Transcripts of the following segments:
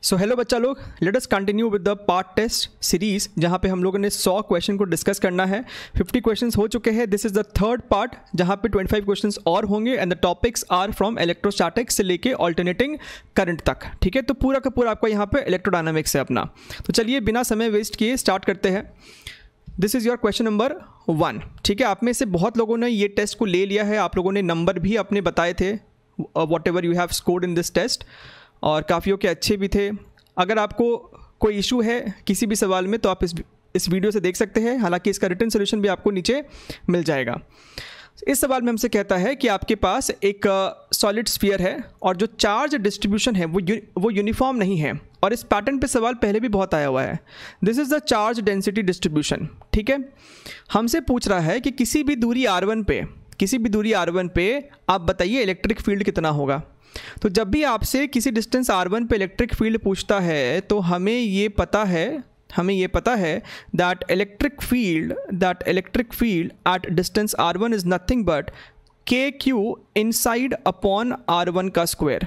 सो hello बच्चा लोग, let us continue with the part test series जहाँ पे हम लोगों ने 100 क्वेश्चन को डिस्कस करना है। 50 क्वेश्चंस हो चुके हैं। This is the third part जहाँ पे 25 क्वेश्चंस और होंगे and the topics are from electrostatics से लेके ऑल्टरनेटिंग करंट तक। ठीक है, तो पूरा का पूरा आपका यहाँ पे इलेक्ट्रोडायनामिक्स है अपना। तो चलिए बिना समय वेस्ट किए स्टार्ट करते हैं। This is your question number 1। ठीक है, आप में से बहुत लोगों ने ये टेस्ट को ले लिया है, आप लोगों ने नंबर भी अपने बताए थे whatever you have scored in this test, और काफ़ियों के अच्छे भी थे। अगर आपको कोई इशू है किसी भी सवाल में तो आप इस वीडियो से देख सकते हैं, हालांकि इसका रिटन सोल्यूशन भी आपको नीचे मिल जाएगा। इस सवाल में हमसे कहता है कि आपके पास एक सॉलिड स्फीयर है और जो चार्ज डिस्ट्रीब्यूशन है वो यूनिफॉर्म नहीं है, और इस पैटर्न पे सवाल पहले भी बहुत आया हुआ है। This is the charge density distribution. ठीक है, हमसे पूछ रहा है कि किसी भी दूरी R1 पे आप बताइए इलेक्ट्रिक फील्ड कितना होगा। तो जब भी आपसे किसी डिस्टेंस R1 पे इलेक्ट्रिक फील्ड पूछता है तो हमें ये पता है that electric field at distance R1 is nothing but KQ inside upon R1 का स्क्वायर।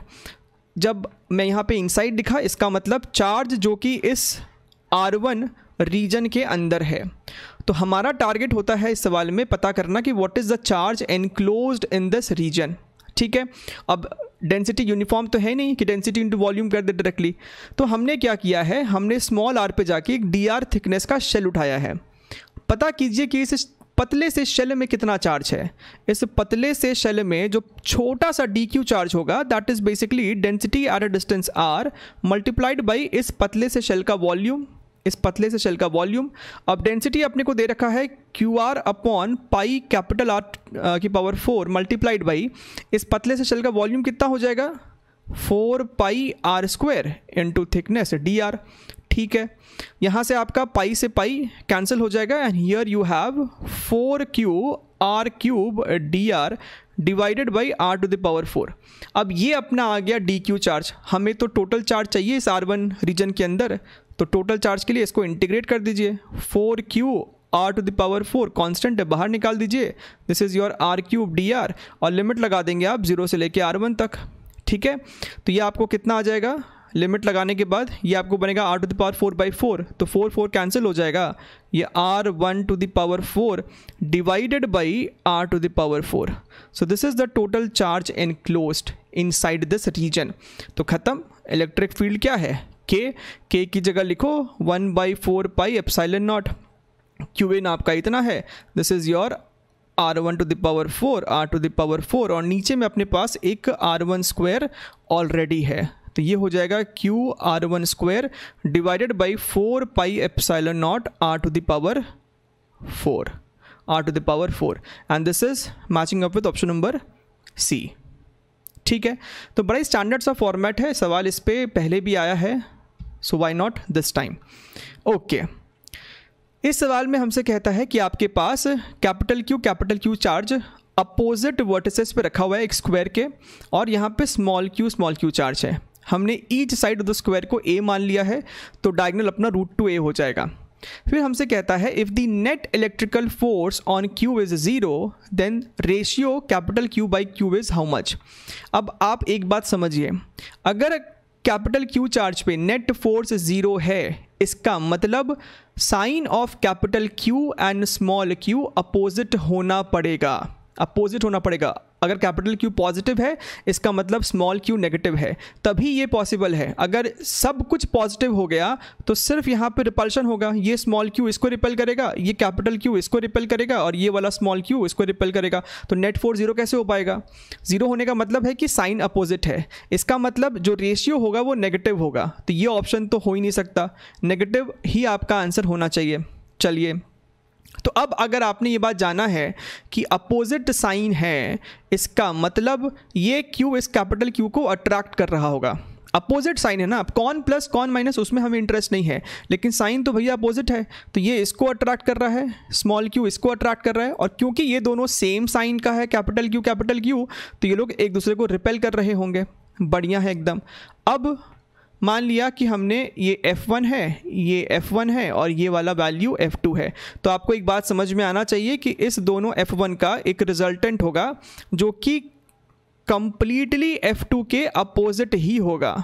जब मैं यहाँ पे इनसाइड लिखा, इसका मतलब चार्ज जो कि इस R1 रीजन के अंदर है। तो हमारा टारगेट होता है इस सवाल में पता करना कि what is the charge enclosed in this region. ठीक है, अब डेंसिटी यूनिफॉर्म तो है नहीं कि डेंसिटी इंटू वॉल्यूम कर दे डायरेक्टली। तो हमने क्या किया है, हमने स्मॉल r पे जाके एक dr थिकनेस का शेल उठाया है। पता कीजिए कि इस पतले से शेल में कितना चार्ज है। इस पतले से शेल में जो छोटा सा dq चार्ज होगा that is basically density at a distance r multiplied by इस पतले से शेल का वॉल्यूम। अब डेंसिटी अपने को दे रखा है QR upon pi capital R की पावर 4 मल्टीप्लाइड बाई इस पतले से शेल का वॉल्यूम कितना हो जाएगा 4 पाई R square into thickness dr। ठीक है, यहाँ से आपका पाई से पाई कैंसिल हो जाएगा and here you have 4Q R cube dr divided by R to the power 4। अब ये अपना आ गया dq चार्ज। हमें तो टोटल चार्ज चाहिए इस R1 रीजन के अंदर, तो टोटल चार्ज के लिए इसको इंटीग्रेट कर दीजिए। 4Q R to the power 4 constant है, बाहर निकाल दीजिए। This is your R cube dr और लिमिट लगा देंगे आप 0 से लेके R1 तक। ठीक है, तो ये आपको कितना आ जाएगा, लिमिट लगाने के बाद ये आपको बनेगा R टू द पावर 4/4, तो 4 कैंसिल हो जाएगा। ये R1 to the power 4 divided by R to the power 4। So this is the total charge enclosed inside this region. तो ख़त्म। इलेक्ट्रिक फील्ड क्या है, K की जगह लिखो 1/4 पाई एप्सिलॉन नॉट। Qn आपका इतना है। This is your R1 to the power 4 R to the power 4, और नीचे में अपने पास एक R1 स्क्वायर ऑलरेडी है, तो ये हो जाएगा Q R1 square divided by 4 pi epsilon naught R to the power 4 and this is matching up with option number C। ठीक है, तो बड़ा ही स्टैंडर्ड सा फॉर्मेट है, सवाल इस पे पहले भी आया है, so why not this time. Okay, इस सवाल में हमसे कहता है कि आपके पास capital Q charge opposite vertices पे रखा हुआ है एक स्क्वायर के, और यहाँ पे स्मॉल q चार्ज है। हमने each side of the square को a मान लिया है, तो डायगोनल अपना √2a हो जाएगा। फिर हमसे कहता है if the net electrical force on Q is 0 then ratio capital Q/Q is how much. अब आप एक बात समझिए, अगर कैपिटल Q चार्ज पे नेट फोर्स 0 है, इसका मतलब sign of capital Q and small q opposite होना पड़ेगा। अगर कैपिटल Q पॉजिटिव है इसका मतलब स्मॉल q नेगेटिव है, तभी ये पॉसिबल है। अगर सब कुछ पॉजिटिव हो गया तो सिर्फ यहाँ पे रिपल्शन होगा, ये स्मॉल q इसको रिपेल करेगा, ये कैपिटल Q इसको रिपेल करेगा, और ये वाला स्मॉल q इसको रिपेल करेगा। तो नेट फोर्स 0 कैसे हो पाएगा। 0 होने का मतलब है कि साइन अपोजिट है, इसका मतलब जो रेशियो होगा वो नेगेटिव होगा, तो ये ऑप्शन तो हो ही नहीं सकता, नेगेटिव ही आपका आंसर होना चाहिए। चलिए, तो अब अगर आपने ये बात जाना है कि अपोजिट साइन है, इसका मतलब ये Q इस कैपिटल Q को अट्रैक्ट कर रहा होगा। अपोजिट साइन है ना, अब कौन प्लस कौन माइनस उसमें हमें इंटरेस्ट नहीं है, लेकिन साइन तो भैया अपोजिट है, तो ये इसको अट्रैक्ट कर रहा है, स्मॉल q इसको अट्रैक्ट कर रहा है, और क्योंकि ये दोनों सेम साइन का है कैपिटल Q, तो ये लोग एक दूसरे को रिपेल कर रहे होंगे। बढ़िया है एकदम। अब मान लिया कि हमने ये F1 है और ये वाला वैल्यू F2 है, तो आपको एक बात समझ में आना चाहिए कि इस दोनों F1 का एक रिजल्टेंट होगा जो कि कंप्लीटली F2 के अपोजिट ही होगा।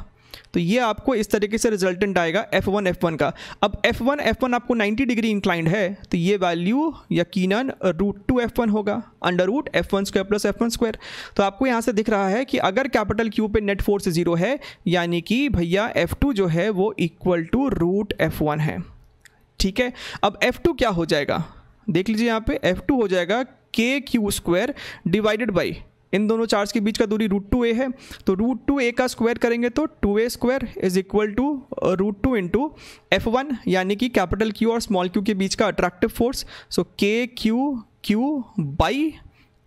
तो ये आपको इस तरीके से रिजल्टेंट आएगा F1 F1 का। अब F1 आपको 90 डिग्री इंक्लाइंड है तो ये वैल्यू यकीनन √2 F1 होगा, √F1² प्लस F1²। तो आपको यहाँ से दिख रहा है कि अगर कैपिटल Q पे नेट फोर्स 0 है यानी कि भैया F2 जो है वो इक्वल टू √F1 है। ठीक है, अब F2 क्या हो जाएगा, देख लीजिए यहाँ पे F2 हो जाएगा KQ² डिवाइडेड बाई इन दोनों चार्ज के बीच का दूरी √2a है, तो √2a का स्क्वायर करेंगे तो 2a² is equal to √2 into F1 यानी कि कैपिटल Q और स्मॉल q के बीच का attractive force. So KQ by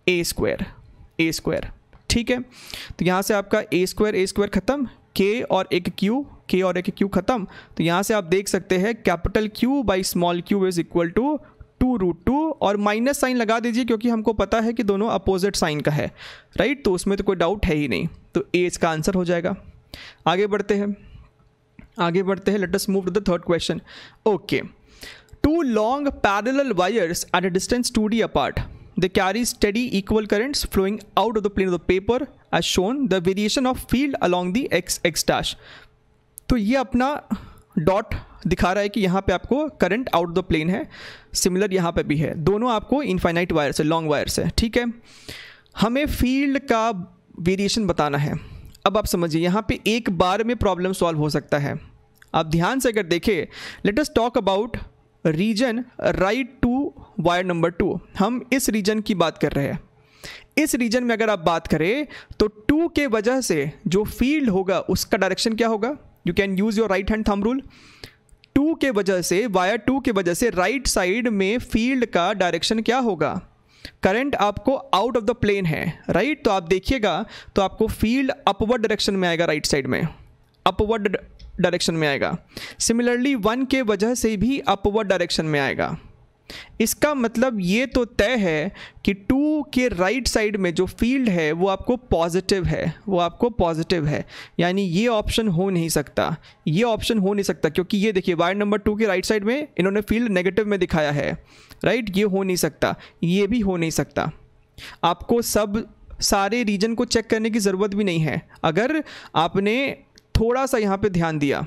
a²। ठीक है, तो यहाँ से आपका a² खत्म, K और एक Q खत्म। तो यहाँ से आप देख सकते हैं capital Q by small q is equal to 2√2 और माइनस साइन लगा दीजिए क्योंकि हमको पता है कि दोनों अपोजिट साइन का है, राइट। तो उसमें तो कोई डाउट है ही नहीं, तो ए इसका आंसर हो जाएगा। आगे बढ़ते हैं, let us move to the third question. Okay, 2 long parallel wires at a distance 2d apart, they carry steady equal currents flowing out of the plane of the paper as shown, the variation of field along the x dash। तो ये अपना dot दिखा रहा है कि यहाँ पे आपको करंट आउट द प्लेन है, सिमिलर यहाँ पे भी है, दोनों आपको इनफाइनाइट वायर से, लॉन्ग वायर से। ठीक है, हमें फील्ड का वेरिएशन बताना है। अब आप समझिए यहाँ पे एक बार में प्रॉब्लम सॉल्व हो सकता है। आप ध्यान से अगर देखें, let us talk about region right to wire number 2। हम इस रीजन की बात कर रहे हैं। इस रीजन में अगर आप बात करें तो 2 के वजह से जो फील्ड होगा उसका डायरेक्शन क्या होगा, you can use your right hand thumb rule. 2 के वजह से, वायर 2 के वजह से राइट साइड में फील्ड का डायरेक्शन क्या होगा, करंट आपको आउट ऑफ द प्लेन है, राइट। तो आप देखिएगा तो आपको फील्ड अपवर्ड डायरेक्शन में आएगा, राइट साइड में अपवर्ड डायरेक्शन में आएगा। सिमिलरली 1 के वजह से भी अपवर्ड डायरेक्शन में आएगा। इसका मतलब ये तो तय है कि 2 के राइट साइड में जो फील्ड है वो आपको पॉजिटिव है, यानी ये ऑप्शन हो नहीं सकता, क्योंकि ये देखिए वायर नंबर 2 के राइट साइड में इन्होंने फील्ड नेगेटिव में दिखाया है, राइट। ये हो नहीं सकता, ये भी हो नहीं सकता। आपको सारे रीजन को चेक करने की ज़रूरत भी नहीं है। अगर आपने थोड़ा सा यहाँ पे ध्यान दिया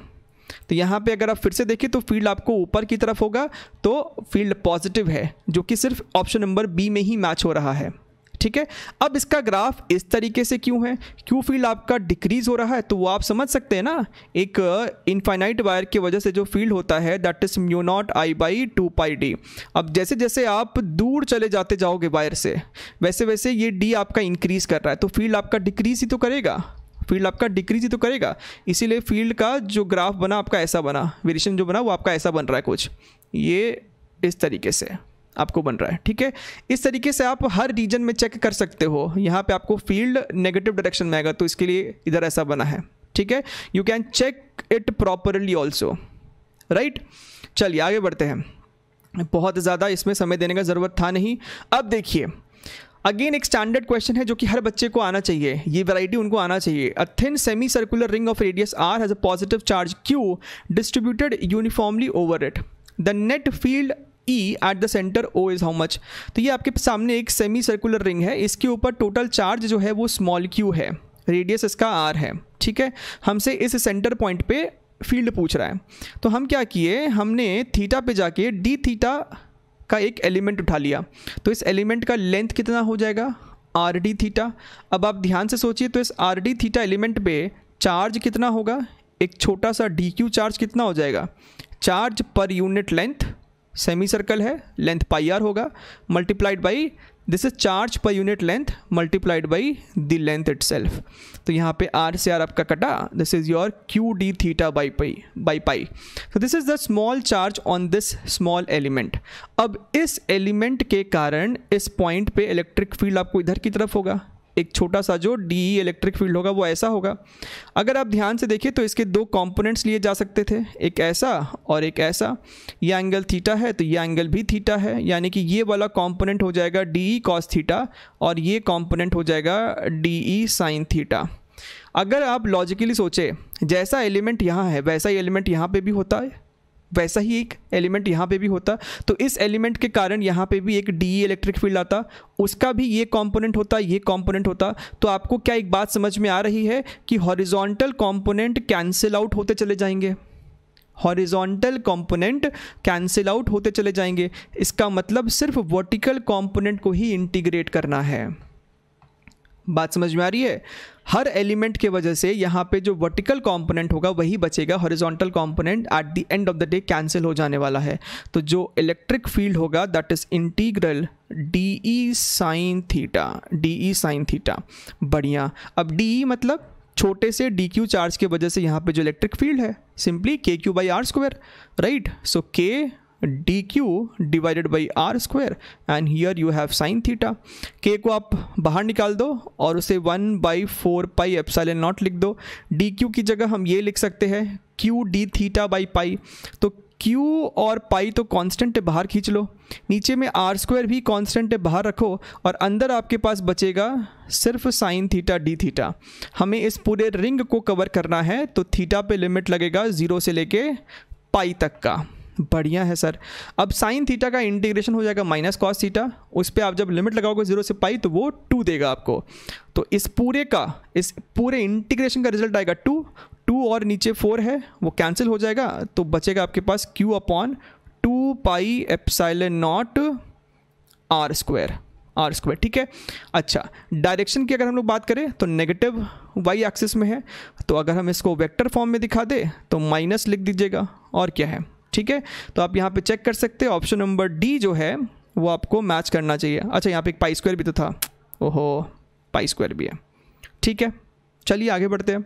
तो यहाँ पे अगर आप फिर से देखें तो फील्ड आपको ऊपर की तरफ होगा, तो फील्ड पॉजिटिव है, जो कि सिर्फ ऑप्शन नंबर बी में ही मैच हो रहा है। ठीक है, अब इसका ग्राफ इस तरीके से क्यों है, क्यों फील्ड आपका डिक्रीज हो रहा है, तो वो आप समझ सकते हैं ना। एक इनफाइनाइट वायर की वजह से जो फील्ड होता है दैट इज μ0I/2πd। अब जैसे जैसे आप दूर चले जाते जाओगे वायर से, वैसे वैसे ये डी आपका इंक्रीज कर रहा है, तो फील्ड आपका डिक्रीज ही तो करेगा, इसीलिए फील्ड का जो ग्राफ बना आपका ऐसा बना, वेरिएशन जो बना वो आपका ऐसा बन रहा है, कुछ ये इस तरीके से आपको बन रहा है। ठीक है, इस तरीके से आप हर रीजन में चेक कर सकते हो। यहाँ पे आपको फील्ड नेगेटिव डायरेक्शन में आएगा तो इसके लिए इधर ऐसा बना है। ठीक है, you can check it properly also, right. चलिए आगे बढ़ते हैं, बहुत ज़्यादा इसमें समय देने का ज़रूरत था नहीं। अब देखिए अगेन एक स्टैंडर्ड क्वेश्चन है जो कि हर बच्चे को आना चाहिए, ये वैरायटी उनको आना चाहिए। A thin semi circular ring of radius r has a positive charge q distributed uniformly over it, the net field E at the centre O is how much. तो ये आपके सामने एक सेमी सर्कुलर रिंग है, इसके ऊपर total charge जो है वो स्मॉल q है, रेडियस इसका r है। ठीक है, हमसे इस सेंटर पॉइंट पे फील्ड पूछ रहा है, तो हम क्या किए, हमने थीटा पे जाके डी थीटा का एक एलिमेंट उठा लिया, तो इस एलिमेंट का लेंथ कितना हो जाएगा, आर डी थीटा। अब आप ध्यान से सोचिए, तो इस आर डी थीटा एलिमेंट पे चार्ज कितना होगा, एक छोटा सा डी क्यू चार्ज कितना हो जाएगा, चार्ज पर यूनिट लेंथ, सेमी सर्कल है, लेंथ पाई आर होगा, multiplied by this is charge पर unit length multiplied by the length itself. तो यहाँ पे आर से आर आपका कटा, this is your Q D theta by pi. So this is the small charge on this small element. अब इस element के कारण इस पॉइंट पे इलेक्ट्रिक फील्ड आपको इधर की तरफ होगा, एक छोटा सा जो डी इलेक्ट्रिक फील्ड होगा वो ऐसा होगा। अगर आप ध्यान से देखें तो इसके दो कंपोनेंट्स लिए जा सकते थे, एक ऐसा और एक ऐसा। ये एंगल थीटा है तो ये एंगल भी थीटा है, यानी कि ये वाला कंपोनेंट हो जाएगा डी ई कॉस थीटा और ये कंपोनेंट हो जाएगा डी ई साइन थीटा। अगर आप लॉजिकली सोचे, जैसा एलिमेंट यहाँ है वैसा ही एलिमेंट यहाँ पे भी होता है, वैसा ही एक एलिमेंट यहाँ पे भी होता, तो इस एलिमेंट के कारण यहाँ पे भी एक डी इलेक्ट्रिक फील्ड आता, उसका भी ये कंपोनेंट होता, ये कंपोनेंट होता। तो आपको क्या एक बात समझ में आ रही है कि हॉरिजॉन्टल कंपोनेंट कैंसिल आउट होते चले जाएंगे, हॉरिजॉन्टल कंपोनेंट कैंसिल आउट होते चले जाएंगे। इसका मतलब सिर्फ वर्टिकल कंपोनेंट को ही इंटीग्रेट करना है। बात समझ में आ रही है? हर एलिमेंट के वजह से यहाँ पे जो वर्टिकल कंपोनेंट होगा वही बचेगा, horizontal component at the end of the day cancel हो जाने वाला है। तो जो इलेक्ट्रिक फील्ड होगा that is integral D sine theta, D sine theta. बढ़िया। अब डी मतलब छोटे से डी क्यू चार्ज के वजह से यहाँ पे जो इलेक्ट्रिक फील्ड है simply K Q by are square, right. So K D Q divided by are square and here you have sine theta. K को आप बाहर निकाल दो और उसे 1/4 पाई एप्सिलॉन नॉट लिख दो। डी क्यू की जगह हम ये लिख सकते हैं Q D theta by pi. तो क्यू और पाई तो कांस्टेंट है, बाहर खींच लो, नीचे में आर स्क्वायर भी कांस्टेंट है, बाहर रखो, और अंदर आपके पास बचेगा सिर्फ साइन थीटा डी थीटा। हमें इस पूरे रिंग को कवर करना है तो थीटा पे लिमिट लगेगा 0 से लेके पाई तक का। बढ़िया है सर। अब साइन थीटा का इंटीग्रेशन हो जाएगा माइनस कॉस थीटा, उस पर आप जब लिमिट लगाओगे 0 से पाई तो वो 2 देगा आपको। तो इस पूरे इंटीग्रेशन का रिजल्ट आएगा 2 और नीचे 4 है वो कैंसिल हो जाएगा, तो बचेगा आपके पास q upon 2 pi epsilon naught are square, ठीक है। अच्छा, डायरेक्शन की अगर हम लोग बात करें तो नेगेटिव वाई एक्सिस में है, तो अगर हम इसको वेक्टर फॉर्म में दिखा दे तो माइनस लिख दीजिएगा, और क्या है, ठीक है। तो आप यहाँ पे चेक कर सकते हैं ऑप्शन नंबर डी जो है वो आपको मैच करना चाहिए। अच्छा, यहाँ पे एक पाई स्क्वायर भी तो था, ओहो पाई स्क्वायर भी है, ठीक है। चलिए आगे बढ़ते हैं।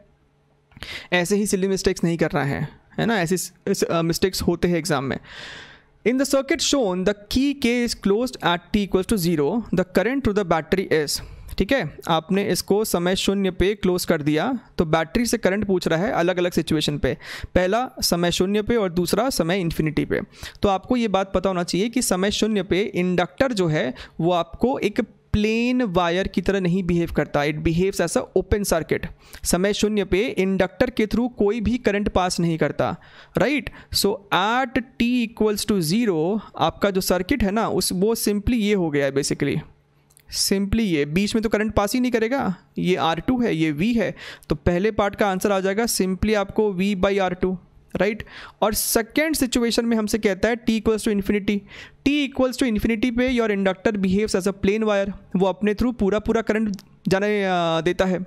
ऐसे ही सिली मिस्टेक्स नहीं करना है ना, ऐसे मिस्टेक्स होते हैं एग्जाम में। In the circuit shown the key K is closed at t equals to 0, the current through the battery is, ठीक है। आपने इसको समय 0 पे क्लोज कर दिया, तो बैटरी से करंट पूछ रहा है अलग अलग सिचुएशन पे, पहला समय 0 पे और दूसरा समय इन्फिनिटी पे। तो आपको ये बात पता होना चाहिए कि समय 0 पे इंडक्टर जो है वो आपको एक प्लेन वायर की तरह नहीं बिहेव करता, it behaves as a open circuit. समय 0 पे इंडक्टर के थ्रू कोई भी करंट पास नहीं करता, right. So at t equals to 0 आपका जो सर्किट है ना वो सिंपली ये हो गया है, बेसिकली सिंपली ये बीच में तो करंट पास ही नहीं करेगा, ये R2 है, ये V है, तो पहले पार्ट का आंसर आ जाएगा सिंपली आपको V बाई R2, राइट। और सेकेंड सिचुएशन में हमसे कहता है t equals to infinity, t equals to infinity पे your inductor behaves as a plane wire, वो अपने थ्रू पूरा करंट जाने देता है,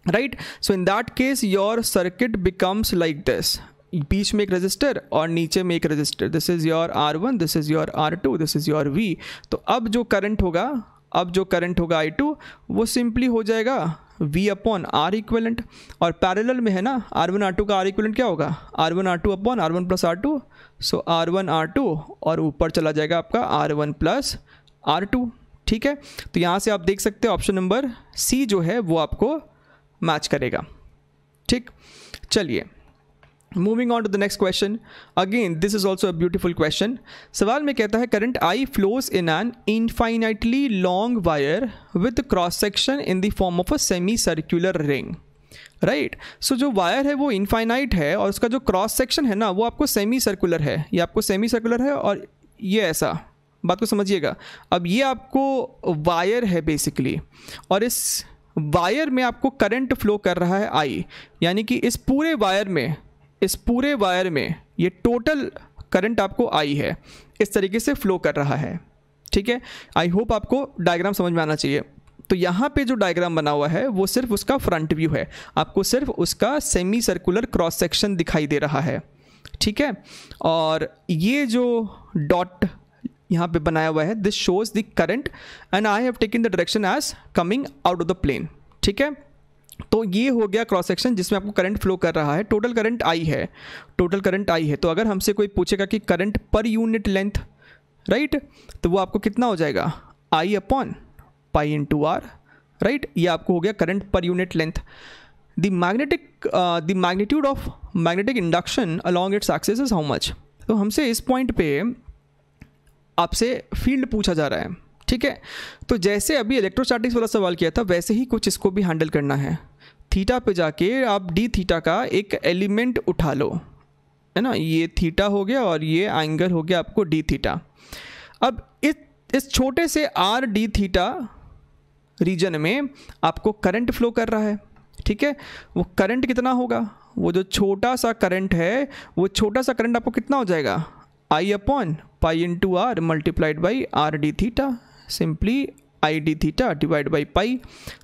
right. So in that case your circuit becomes like this, बीच में एक रजिस्टर और नीचे में एक resistor, this is your R1, this is your R2, this is your V। तो अब जो करंट होगा I2 वो सिंपली हो जाएगा V अपॉन R इक्विवेलेंट, और पैरेलल में है ना R1 R2 का R इक्विवेलेंट क्या होगा, R1 R2 upon R1 plus R2, सो R1 R2 और ऊपर चला जाएगा आपका R1 प्लस R2, ठीक है। तो यहाँ से आप देख सकते हैं ऑप्शन नंबर C जो है वो आपको मैच करेगा, ठीक। चलिए moving on to the next question, again this is also a beautiful question. सवाल में कहता है current I flows in an infinitely long wire with cross section in the form of a semi circular ring, right. So जो wire है वो infinite है और उसका जो क्रॉस सेक्शन है ना वो आपको सेमी सर्कुलर है, ये आपको सेमी सर्कुलर है और ये ऐसा, बात को समझिएगा। अब ये आपको वायर है बेसिकली, और इस वायर में आपको करंट फ्लो कर रहा है आई, यानी कि इस पूरे वायर में ये टोटल करंट आपको आई है, इस तरीके से फ्लो कर रहा है, ठीक है। आई होप आपको डायग्राम समझ में आना चाहिए। तो यहाँ पे जो डायग्राम बना हुआ है वो सिर्फ उसका फ्रंट व्यू है, आपको सिर्फ उसका सेमी सर्कुलर क्रॉस सेक्शन दिखाई दे रहा है, ठीक है। और ये जो डॉट यहाँ पे बनाया हुआ है this shows the current and I have taken the direction as coming out of the plane, ठीक है। तो ये हो गया क्रॉस सेक्शन जिसमें आपको करंट फ्लो कर रहा है, टोटल करंट आई है। तो अगर हमसे कोई पूछेगा कि करंट पर यूनिट लेंथ, राइट, तो वो आपको कितना हो जाएगा I upon pi into r, right. ये आपको हो गया करंट पर unit length. The magnitude of magnetic induction along its axis is how much. तो हमसे इस पॉइंट पे आपसे फील्ड पूछा जा रहा है, ठीक है। तो जैसे अभी इलेक्ट्रोस्टैटिक्स वाला सवाल किया था वैसे ही कुछ इसको भी हैंडल करना है। थीटा पे जाके आप डी थीटा का एक एलिमेंट उठा लो, है ना, ये थीटा हो गया और ये एंगल हो गया आपको डी थीटा। अब इस छोटे से आर डी थीटा रीजन में आपको करंट फ्लो कर रहा है, ठीक है। वो करंट कितना होगा, वो जो छोटा सा करंट है, वो छोटा सा करंट आपको कितना हो जाएगा, I upon pi into r multiplied by r d theta, simply I d theta divide by pi.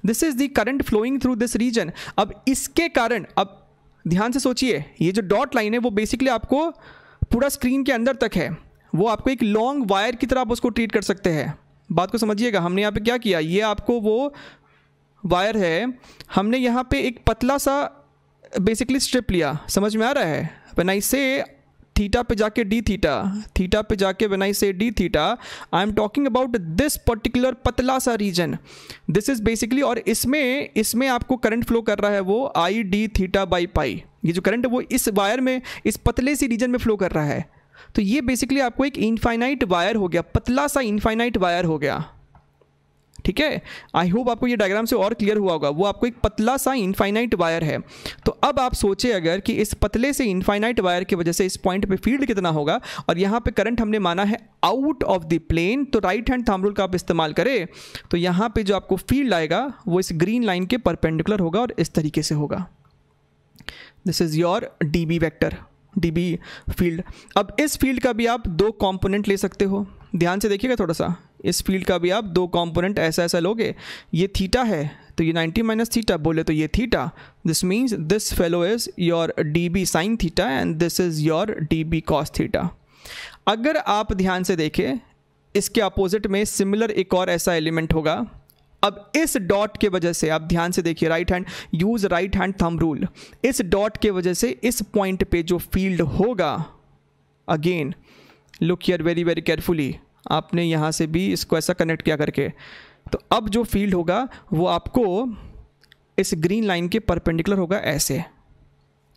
This is the current flowing through this region. अब इसके कारण, अब ध्यान से सोचिए, ये जो डॉट लाइन है वो बेसिकली आपको पूरा स्क्रीन के अंदर तक है, वो आपको एक लॉन्ग वायर की तरह आप उसको ट्रीट कर सकते हैं। बात को समझिएगा, हमने यहाँ पे क्या किया, ये आपको वो वायर है, हमने यहाँ पे एक पतला सा बेसिकली स्ट्रिप लिया, समझ में आ रहा है। व्हेन आई से थीटा पे जाके डी थीटा, थीटा पे जाके व्हेन आई से D theta, I am talking about this particular पतला सा रीजन, दिस इज बेसिकली, और इसमें आपको करंट फ्लो कर रहा है वो आई डी थीटा बाई पाई। ये जो करंट है वो इस वायर में, इस पतले सी रीजन में फ्लो कर रहा है। तो ये बेसिकली आपको एक इनफाइनाइट वायर हो गया, पतला सा इनफाइनाइट वायर हो गया, ठीक है। आई होप आपको ये डायग्राम से और क्लियर हुआ होगा, वो आपको एक पतला सा इनफाइनाइट वायर है। तो अब आप सोचे अगर कि इस पतले से इनफाइनाइट वायर की वजह से इस पॉइंट पे फील्ड कितना होगा, और यहाँ पे करंट हमने माना है आउट ऑफ द प्लेन, तो राइट हैंड थंब रूल का आप इस्तेमाल करें तो यहाँ पे जो आपको फील्ड आएगा वो इस ग्रीन लाइन के परपेंडिकुलर होगा और इस तरीके से होगा। This is your d B vector, d B field. अब इस फील्ड का भी आप दो कॉम्पोनेंट ले सकते हो, ध्यान से देखिएगा थोड़ा सा, इस फील्ड का भी आप दो कंपोनेंट ऐसा लोगे, ये थीटा है तो ये 90 माइनस थीटा बोले तो ये theta, this means this fellow is your d B sine theta and this is your d B cos theta. अगर आप ध्यान से देखें, इसके अपोजिट में सिमिलर एक और ऐसा एलिमेंट होगा। अब इस डॉट के वजह से आप ध्यान से देखिए, right hand, use right hand thumb rule, इस डॉट के वजह से इस पॉइंट पे जो फील्ड होगा, again look here very very carefully, आपने यहाँ से भी इसको ऐसा कनेक्ट किया करके, तो अब जो फील्ड होगा वो आपको इस ग्रीन लाइन के परपेंडिकुलर होगा, ऐसे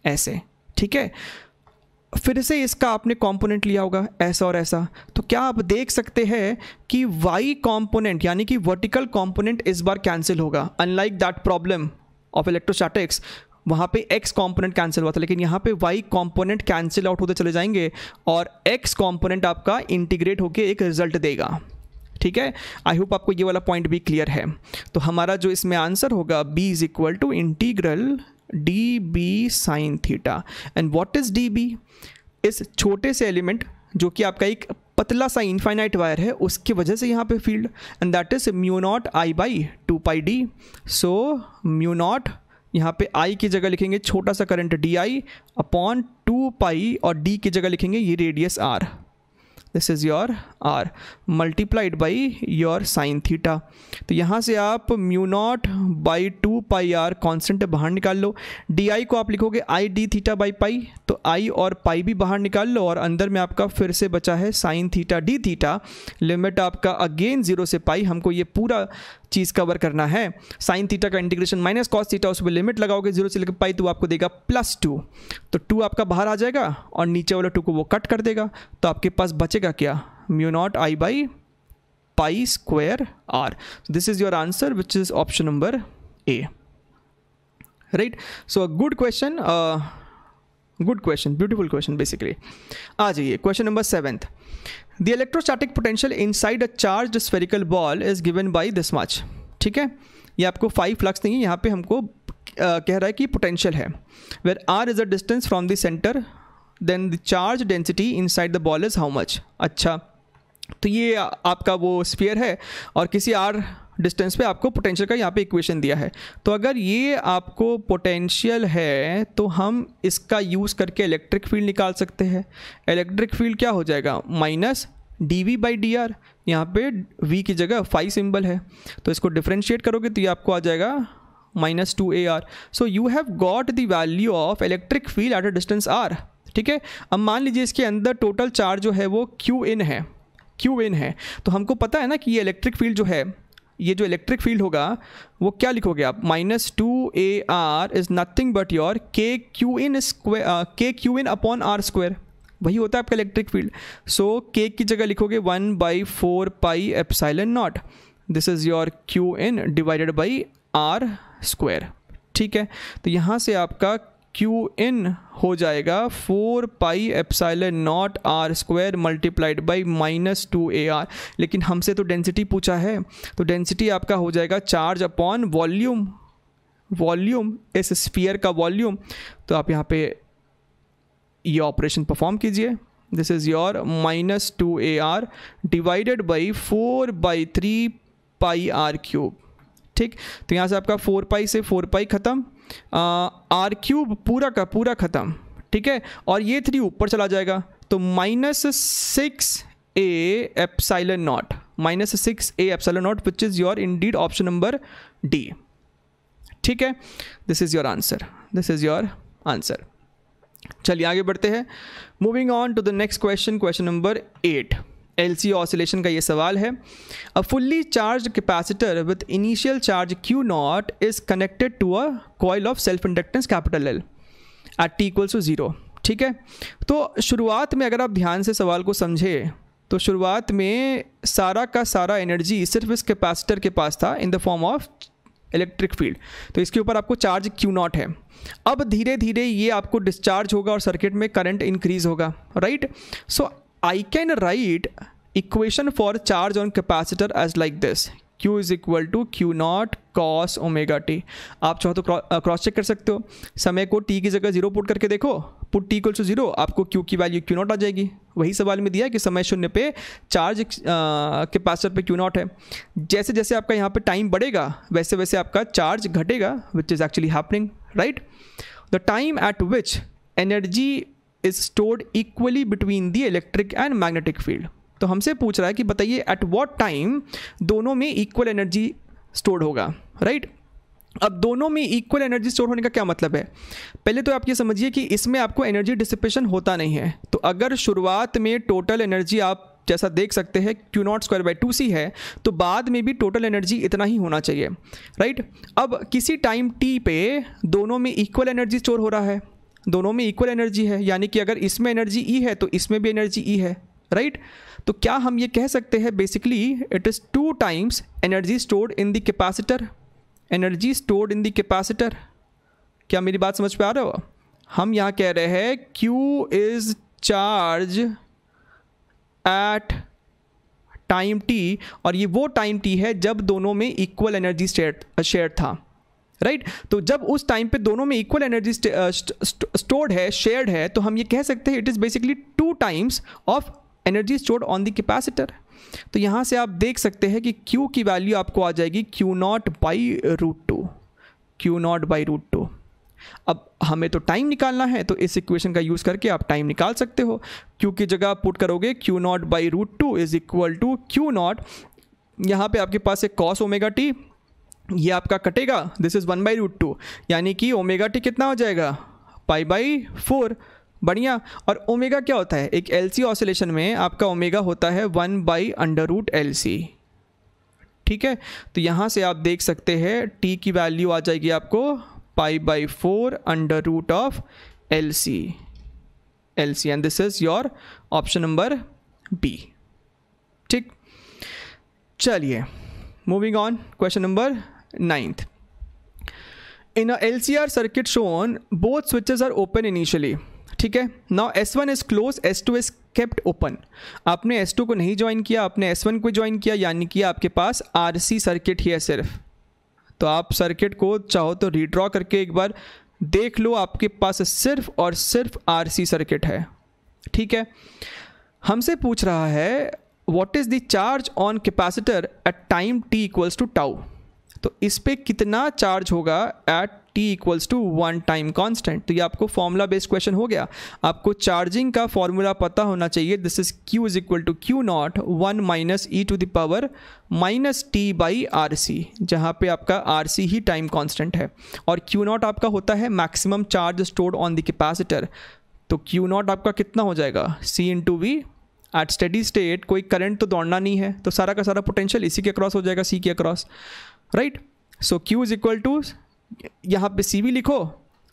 ऐसे, ठीक है। फिर से इसका आपने कंपोनेंट लिया होगा ऐसा और ऐसा, तो क्या आप देख सकते हैं कि वाई कंपोनेंट यानी कि वर्टिकल कंपोनेंट इस बार कैंसिल होगा, unlike that problem of electrostatics, वहाँ पे x कंपोनेंट कैंसिल हुआ था, लेकिन यहाँ पे y कंपोनेंट कैंसिल आउट होते चले जाएंगे और x कंपोनेंट आपका इंटीग्रेट होके एक रिजल्ट देगा, ठीक है। आई होप आपको ये वाला पॉइंट भी क्लियर है। तो हमारा जो इसमें आंसर होगा b is equal to integral d B sine theta. And what is d B, इस छोटे से एलिमेंट जो कि आपका एक पतला सा इनफाइनाइट वायर है, उसकी वजह से यहाँ पे field, and that is mu naught I by 2 pi D. So mu naught, यहाँ पे I की जगह लिखेंगे छोटा सा करंट DI अपॉन 2 पाई और D की जगह लिखेंगे ये radius R, this is your R multiplied by your sign theta. तो यहाँ से आप mu naught by 2 pi R constant बाहर निकाल लो, DI को आप लिखोगे I D theta by pi, तो I और पाई भी बाहर निकाल लो और अंदर में आपका फिर से बचा है sine theta D theta. Limit आपका अगेन 0 से पाई, हमको ये पूरा चीज़ कवर करना है। साइन थीटा का इंटीग्रेशन माइनस कॉस थीटा, उस पर लिमिट लगाओगे 0 से लेकर पाई तो आपको देगा +2, तो 2 आपका बाहर आ जाएगा और नीचे वाला 2 को वो कट कर देगा, तो आपके पास बचेगा क्या, mu naught I by pi square r. This is your answer which is option number A, right. So a good question, good question, beautiful question basically. आ जाइए question number 7th। The electrostatic potential inside a charged spherical ball is given by this much, ठीक है। ये आपको 5 flux नहीं है, यहाँ पे हमको कह रहा है कि पोटेंशियल है, where r is a distance from the center, then the charge density inside the ball is how much। अच्छा, तो ये आपका वो स्फीयर है और किसी r डिस्टेंस पे आपको पोटेंशियल का यहाँ पे इक्वेशन दिया है। तो अगर ये आपको पोटेंशियल है तो हम इसका यूज़ करके इलेक्ट्रिक फील्ड निकाल सकते हैं। इलेक्ट्रिक फील्ड क्या हो जाएगा, minus d V by d r, यहाँ पे v की जगह फाई सिंबल है, तो इसको डिफ्रेंशिएट करोगे तो ये आपको आ जाएगा -2ar। So you have got the value of electric field at a distance r, ठीक है। अब मान लीजिए इसके अंदर टोटल चार्ज जो है वो q in है, q in है, तो हमको पता है ना कि ये इलेक्ट्रिक फील्ड जो है, ये जो इलेक्ट्रिक फील्ड होगा वो क्या लिखोगे आप, -2ar is nothing but your k q in upon r square, वही होता है आपका इलेक्ट्रिक फील्ड। सो के की जगह लिखोगे 1/4 pi epsilon naught, this is your Q in divided by are square, ठीक है। तो यहाँ से आपका क्यू इन हो जाएगा 4 pi epsilon naught are square multiplied by -2 AR। लेकिन हमसे तो डेंसिटी पूछा है, तो डेंसिटी आपका हो जाएगा चार्ज अपॉन वॉल्यूम, वॉल्यूम इस स्फीयर का वॉल्यूम। तो आप यहाँ पे ये ऑपरेशन परफॉर्म कीजिए। This is your -2 AR divided by 4/3 pi r cube. ठीक, तो यहाँ से आपका 4 पाई से 4 पाई ख़त्म, आर क्यूब पूरा का पूरा ख़त्म। ठीक है, और ये 3 ऊपर चला जाएगा, तो -6A epsilon naught, -6A epsilon naught which is your indeed option number D. ठीक है, this is your answer, this is your answer. चलिए आगे बढ़ते हैं। Moving on to the next question, question number 8। LC oscillation का ये सवाल है। A fully charge capacitor with initial charge Q0 is connected to a coil of self inductance L at t = 0। ठीक है, तो शुरुआत में अगर आप ध्यान से सवाल को समझे तो शुरुआत में सारा का सारा एनर्जी सिर्फ इस कैपेसिटर के पास था इन the form of electric field. तो इसके ऊपर आपको चार्ज Q0 है। अब धीरे धीरे ये आपको डिस्चार्ज होगा और सर्किट में करंट इंक्रीज होगा, right. So I can write equation for charge on capacitor as like this, Q is equal to Q0 cos omega t। आप चाहो तो क्रॉस चेक कर सकते हो, समय को t की जगह 0 पुट करके देखो, पुट t = 0, आपको Q की वैल्यू Q0 आ जाएगी। वही सवाल में दिया है कि समय 0 पे चार्ज कैपेसिटर पे Q0 है। जैसे जैसे आपका यहाँ पे टाइम बढ़ेगा वैसे वैसे आपका चार्ज घटेगा, which is actually happening, right. The time eight which energy is stored equally between the electric and magnetic field. तो हमसे पूछ रहा है कि बताइए एट व्हाट टाइम दोनों में इक्वल एनर्जी स्टोर्ड होगा, राइट। अब दोनों में इक्वल एनर्जी स्टोर होने का क्या मतलब है? पहले तो आप ये समझिए कि इसमें आपको एनर्जी डिसिपेशन होता नहीं है। तो अगर शुरुआत में टोटल एनर्जी आप जैसा देख सकते हैं Q0² है, तो बाद में भी टोटल एनर्जी इतना ही होना चाहिए, राइट। अब किसी टाइम t पे दोनों में इक्वल एनर्जी स्टोर हो रहा है, दोनों में इक्वल एनर्जी है, यानी कि अगर इसमें एनर्जी E है तो इसमें भी एनर्जी E है, राइट। तो क्या हम ये कह सकते हैं basically it is 2 times energy stored in the capacitor, energy stored in the capacitor. क्या मेरी बात समझ पे आ रहा हो? हम यहाँ कह रहे हैं Q is charge at time T, और ये वो टाइम T है जब दोनों में इक्वल एनर्जी शेयर था, राइट। तो जब उस टाइम पे दोनों में इक्वल एनर्जी स्टोर्ड है, शेयर्ड है, तो हम ये कह सकते हैं it is basically 2 times of energy stored on the capacitor. तो यहाँ से आप देख सकते हैं कि Q की वैल्यू आपको आ जाएगी Q0/√2, Q0/√2। अब हमें तो टाइम निकालना है, तो इस इक्वेशन का यूज़ करके आप टाइम निकाल सकते हो। Q की जगह पुट करोगे Q0/√2 is equal to Q0, यहाँ पे आपके पास एक cos ओमेगा t, ये आपका कटेगा, दिस इज़ 1/√2, यानी कि ओमेगा टी कितना हो जाएगा π/4। बढ़िया। और ओमेगा क्या होता है? एक LC ऑसिलेशन में आपका ओमेगा होता है 1/√LC। ठीक है, तो यहाँ से आप देख सकते हैं t की वैल्यू आ जाएगी आपको π/4 √LC, and this is your option number B. ठीक, चलिए moving on, question number 9th। In a LCR circuit shown both switches are open initially. ठीक है, now S1 is close, S2 is kept open. आपने S2 को नहीं join किया, आपने S1 को ज्वाइन किया, यानी कि आपके पास RC सर्किट ही है सिर्फ। तो आप सर्किट को चाहो तो रीड्रॉ करके एक बार देख लो, आपके पास सिर्फ और सिर्फ RC सर्किट है। ठीक है, हमसे पूछ रहा है what is the charge on capacitor at time t = tau. तो इस पे कितना चार्ज होगा एट t = 1 टाइम कांस्टेंट। तो ये आपको फॉर्मूला बेस्ड क्वेश्चन हो गया। आपको चार्जिंग का फॉर्मूला पता होना चाहिए। This is Q is equal to Q0 1 - e⁻ -t/RC, जहाँ पे आपका RC ही टाइम कांस्टेंट है और Q0 आपका होता है maximum charge stored on the capacitor. तो Q0 आपका कितना हो जाएगा C × V। At steady state कोई करंट तो दौड़ना नहीं है, तो सारा का सारा पोटेंशियल इसी के अक्रॉस हो जाएगा, C के across, right. So Q is equal to, यहाँ पे CV लिखो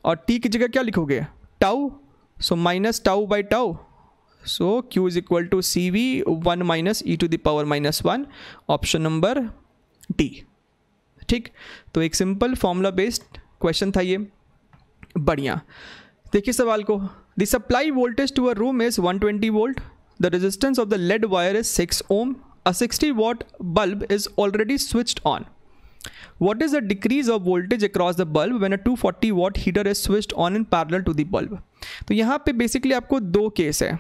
और T की जगह क्या लिखोगे टाउ, सो -τ/टाउ। So Q is equal to CV 1 - e⁻⁻1, option number D. ठीक, तो एक सिंपल फॉर्मूला बेस्ड क्वेश्चन था ये। बढ़िया, देखिए सवाल को, the supply voltage to a room is 120 volt, the resistance of the lead wire is 6 ohm, a 60 watt bulb is already switched on. What is the decrease of voltage across the bulb when a 240 watt heater is switched on in parallel to the bulb? तो यहाँ पे basically आपको दो case है।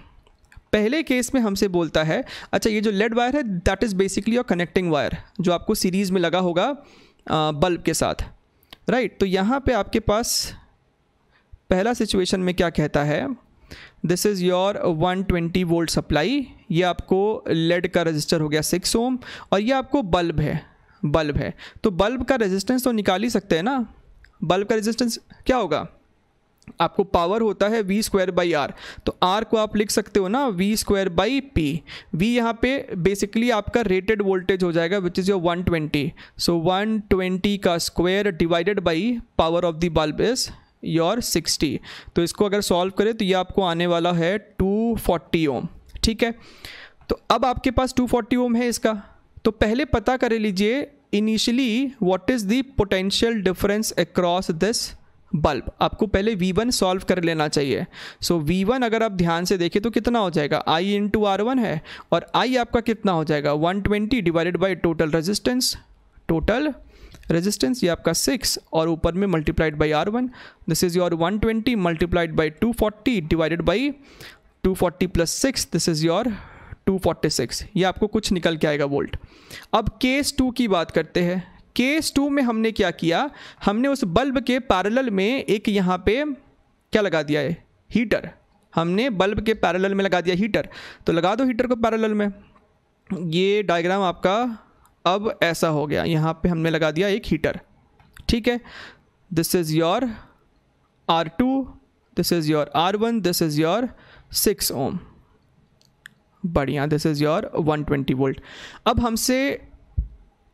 पहले case में हमसे बोलता है, अच्छा ये जो लेड वायर है that is basically your connecting wire जो आपको सीरीज़ में लगा होगा बल्ब के साथ, राइट। तो यहाँ पे आपके पास पहला सिचुएशन में क्या कहता है, this is your 120 volt supply, ये आपको लेड का रजिस्टर हो गया 6 ohm और ये आपको बल्ब है। तो बल्ब का रेजिस्टेंस तो निकाल ही सकते हैं ना। बल्ब का रेजिस्टेंस क्या होगा, आपको पावर होता है V²/R, तो R को आप लिख सकते हो ना V²/P। V यहाँ पे बेसिकली आपका रेटेड वोल्टेज हो जाएगा विच इज़ योर 120, सो 120 का square divided by power of the bulb is your 60। तो इसको अगर सॉल्व करें तो ये आपको आने वाला है 240 ohm, ठीक है। तो अब आपके पास 240 ohm है इसका, तो पहले पता कर लीजिए initially what is the potential difference across this bulb. आपको पहले V1 सॉल्व कर लेना चाहिए। सो V1 अगर आप ध्यान से देखें तो कितना हो जाएगा, I इंटू R1 है और I आपका कितना हो जाएगा 120 डिवाइडेड बाई टोटल रेजिस्टेंस ये आपका 6 और ऊपर में multiplied by R1, this is your 120 multiplied by 240 divided by 240 plus 6, this is your 246। ये आपको कुछ निकल के आएगा वोल्ट। अब केस 2 की बात करते हैं। केस 2 में हमने क्या किया, हमने उस बल्ब के पैरेलल में एक यहाँ पे क्या लगा दिया है, हीटर। हमने बल्ब के पैरेलल में लगा दिया हीटर, तो लगा दो हीटर को पैरेलल में। ये डायग्राम आपका अब ऐसा हो गया, यहाँ पे हमने लगा दिया एक हीटर, ठीक है। This is your R2, this is your R1, this is your 6 ohm, बढ़िया, दिस इज़ योर 120 वोल्ट। अब हमसे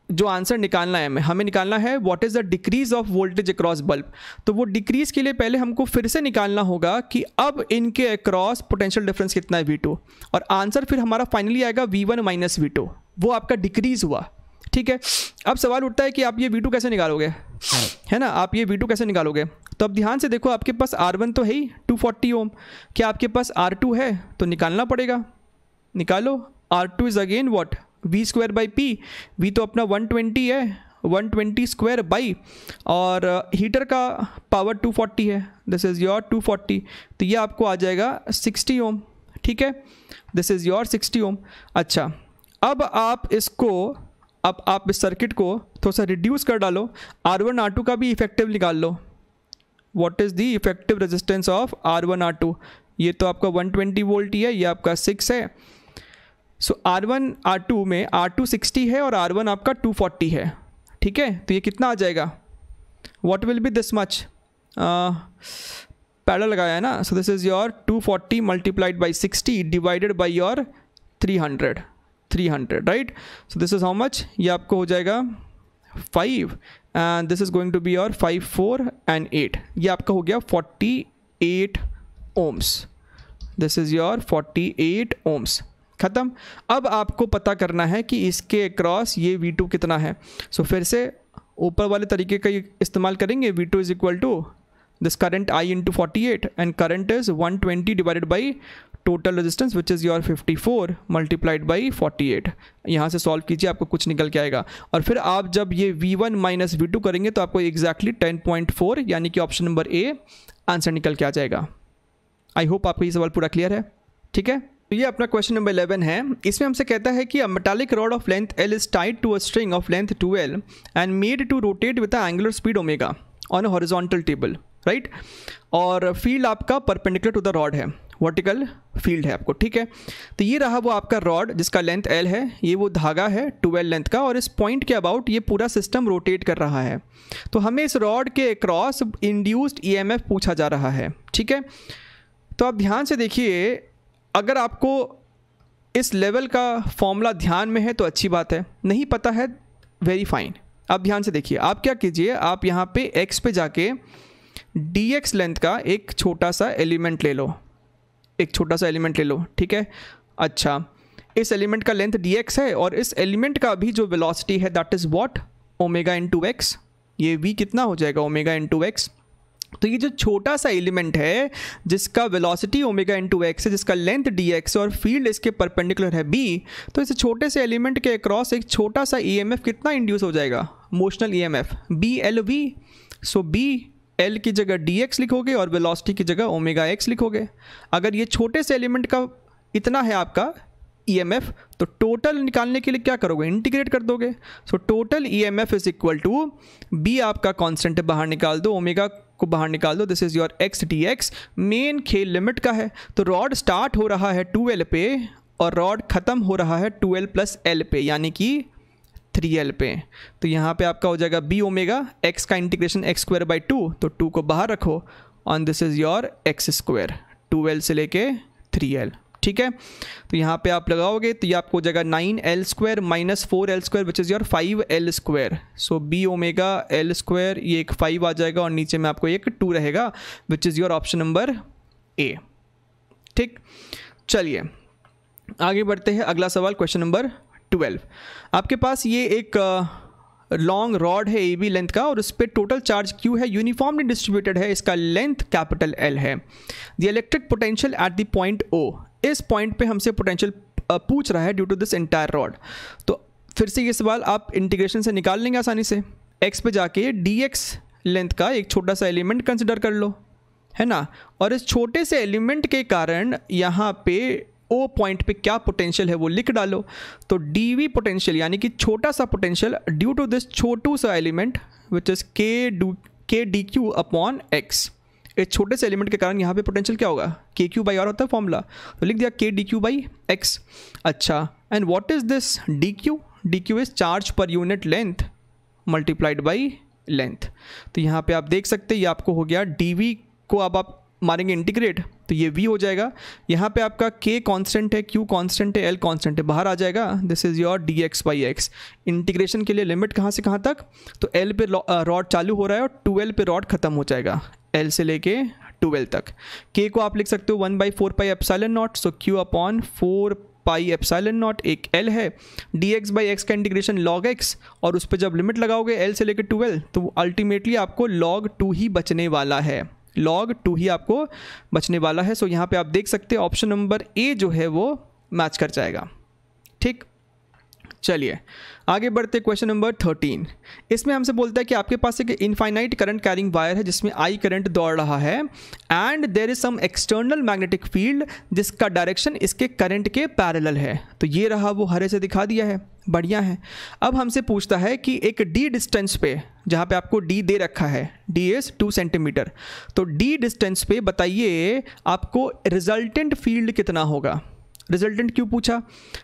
जो आंसर निकालना है हमें निकालना है what is the decrease of voltage across bulb. तो वो डिक्रीज के लिए पहले हमको फिर से निकालना होगा कि अब इनके अक्रॉस पोटेंशियल डिफरेंस कितना है V2, और आंसर फिर हमारा फाइनली आएगा V1 माइनस V2, वो आपका डिक्रीज हुआ, ठीक है। अब सवाल उठता है कि आप ये V2 कैसे निकालोगे, है ना, आप ये V2 कैसे निकालोगे। तो अब ध्यान से देखो, आपके पास R1 तो है ही 240 ohm, क्या आपके पास R2 है, तो निकालना पड़ेगा, निकालो। R2 is again what, V²/P, V तो अपना 120 है, 120 स्क्वायर बाई, और हीटर का पावर 240 है, दिस इज़ योर 240, तो ये आपको आ जाएगा 60 ohm, ठीक है, दिस इज़ योर 60 ohm। अच्छा, अब आप इसको, अब आप इस सर्किट को थोड़ा सा रिड्यूस कर डालो, R1 R2 का भी इफेक्टिव निकाल लो। What is the effective resistance of R1 R2, ये तो आपका 120 वोल्ट ही है, ये आपका 6 है। सो R1 R2 में R2 60 है और R1 आपका 240 है, ठीक है। तो ये कितना आ जाएगा, what will be this much, parallel लगाया है ना, so this is your 240 multiplied by 60 divided by your 300, right. So this is how much, ये आपको हो जाएगा 5 and this is going to be your 5, 4 and 8, ये आपका हो गया 48 ohms, this is your 48 ohms, ख़त्म। अब आपको पता करना है कि इसके अक्रॉस ये V2 कितना है। सो फिर से ऊपर वाले तरीके का इस्तेमाल करेंगे, V2 is equal to this current I into 48 and current is 120 divided by total resistance which is your 54 multiplied by 48। यहाँ से सॉल्व कीजिए, आपको कुछ निकल के आएगा, और फिर आप जब ये V1 माइनस V2 करेंगे तो आपको एग्जैक्टली 10.4 यानी कि ऑप्शन नंबर A आंसर निकल के आ जाएगा। आई होप आपको ये सवाल पूरा क्लियर है, ठीक है। तो ये अपना क्वेश्चन नंबर 11 है। इसमें हमसे कहता है कि a metallic rod of length L is tied to a string of length 2L and made to rotate with a angular speed omega on a horizontal table, right. और फील्ड आपका perpendicular to the rod है, vertical field है आपको, ठीक है। तो ये रहा वो आपका रॉड जिसका लेंथ L है, ये वो धागा है 2L लेंथ का, और इस पॉइंट के अबाउट ये पूरा सिस्टम रोटेट कर रहा है। तो हमें इस रॉड के अक्रॉस इंड्यूस्ड EMF पूछा जा रहा है, ठीक है। तो आप ध्यान से देखिए, अगर आपको इस लेवल का फॉर्मूला ध्यान में है तो अच्छी बात है, नहीं पता है वेरी फाइन। आप ध्यान से देखिए, आप क्या कीजिए, आप यहाँ पे x पे जाके dx लेंथ का एक छोटा सा एलिमेंट ले लो, एक छोटा सा एलिमेंट ले लो, ठीक है। अच्छा, इस एलिमेंट का लेंथ dx है और इस एलिमेंट का भी जो वेलोसिटी है that is what, omega into x. ये v कितना हो जाएगा, ओमेगा इंटू एक्स। तो ये जो छोटा सा एलिमेंट है जिसका वेलोसिटी ओमेगा इंटू एक्स है, जिसका लेंथ डी एक्स और फील्ड इसके परपेंडिकुलर है बी, तो इस छोटे से एलिमेंट के अक्रॉस एक छोटा सा ईएमएफ कितना इंड्यूस हो जाएगा, motional EMF B L V. So B L की जगह डी एक्स लिखोगे और वेलोसिटी की जगह ओमेगा एक्स लिखोगे। अगर ये छोटे से एलिमेंट का इतना है आपका ईएमएफ, तो टोटल निकालने के लिए क्या करोगे, इंटीग्रेट कर दोगे। So total EMF is equal to B आपका कांस्टेंट बाहर निकाल दो, ओमेगा को बाहर निकाल दो, this is your x d x. Main खेल लिमिट का है, तो रॉड स्टार्ट हो रहा है 2L पे और रॉड ख़त्म हो रहा है 2L प्लस L पे, यानी कि 3L पे। तो यहाँ पे आपका हो जाएगा बी ओमेगा एक्स का इंटीग्रेशन एक्स स्क्वायर बाई 2, तो 2 को बाहर रखो on this is your x square 2L से लेके 3L। ठीक है, तो यहाँ पे आप लगाओगे तो ये आपको हो जाएगा 9L square minus 4L square which is your 5L square. So B omega L square, ये एक 5 आ जाएगा और नीचे में आपको एक 2 रहेगा विच इज़ योर ऑप्शन नंबर ए। ठीक, चलिए आगे बढ़ते हैं। अगला सवाल क्वेश्चन नंबर 12। आपके पास ये एक लॉन्ग रॉड है ए बी लेंथ का और उस पर टोटल चार्ज क्यू है, यूनिफॉर्मली डिस्ट्रीब्यूटेड है, इसका लेंथ कैपिटल एल है। The electric potential at the point O, इस पॉइंट पे हमसे पोटेंशियल पूछ रहा है due to this entire rod. तो फिर से ये सवाल आप इंटीग्रेशन से निकाल लेंगे आसानी से। एक्स पे जाके डी एक्स लेंथ का एक छोटा सा एलिमेंट कंसिडर कर लो, है ना, और इस छोटे से एलिमेंट के कारण यहाँ पे ओ पॉइंट पे क्या पोटेंशियल है वो लिख डालो। तो डी वी पोटेंशियल यानी कि छोटा सा पोटेंशियल ड्यू टू दिस छोटू सा एलिमेंट विच इज़ के डी क्यू अपॉन एक्स। इस छोटे से एलिमेंट के कारण यहाँ पे पोटेंशियल क्या होगा, के क्यू बाई आर होता है फॉर्मूला, तो लिख दिया के डी क्यू बाई एक्स। अच्छा, and what is this D Q? D Q is charge पर unit length multiplied by length. तो यहाँ पे आप देख सकते हैं ये आपको हो गया डी वी को अब आप मारेंगे इंटीग्रेट तो ये v हो जाएगा। यहाँ पे आपका k कांस्टेंट है, q कांस्टेंट है, l कांस्टेंट है, बाहर आ जाएगा this is your dx by x. Integration के लिए लिमिट कहाँ से कहाँ तक, तो l पे रॉड चालू हो रहा है और 2l पे रॉड खत्म हो जाएगा, l से लेके 2l तक। k को आप लिख सकते हो 1/4 pi epsilon not, so q upon 4 pi epsilon not, एक l है। dx बाई एक्स का इंटीग्रेशन log x, और उस पर जब लिमिट लगाओगे l से लेके 2l तो अल्टीमेटली आपको log 2 ही बचने वाला है, log 2 ही आपको बचने वाला है। सो यहाँ पे आप देख सकते हैं ऑप्शन नंबर ए जो है वो मैच कर जाएगा। ठीक, चलिए आगे बढ़ते क्वेश्चन नंबर 13। इसमें हमसे बोलता है कि आपके पास एक इनफाइनाइट करंट कैरिंग वायर है जिसमें आई करंट दौड़ रहा है and there is some external magnetic field जिसका डायरेक्शन इसके करंट के पैरेलल है। तो ये रहा, वो हरे से दिखा दिया है, बढ़िया है। अब हमसे पूछता है कि एक डी डिस्टेंस पे, जहाँ पे आपको डी दे रखा है, डी इज 2 सेंटीमीटर, तो डी डिस्टेंस पे बताइए आपको रिजल्टेंट फील्ड कितना होगा। रिजल्टेंट क्यों पूछा,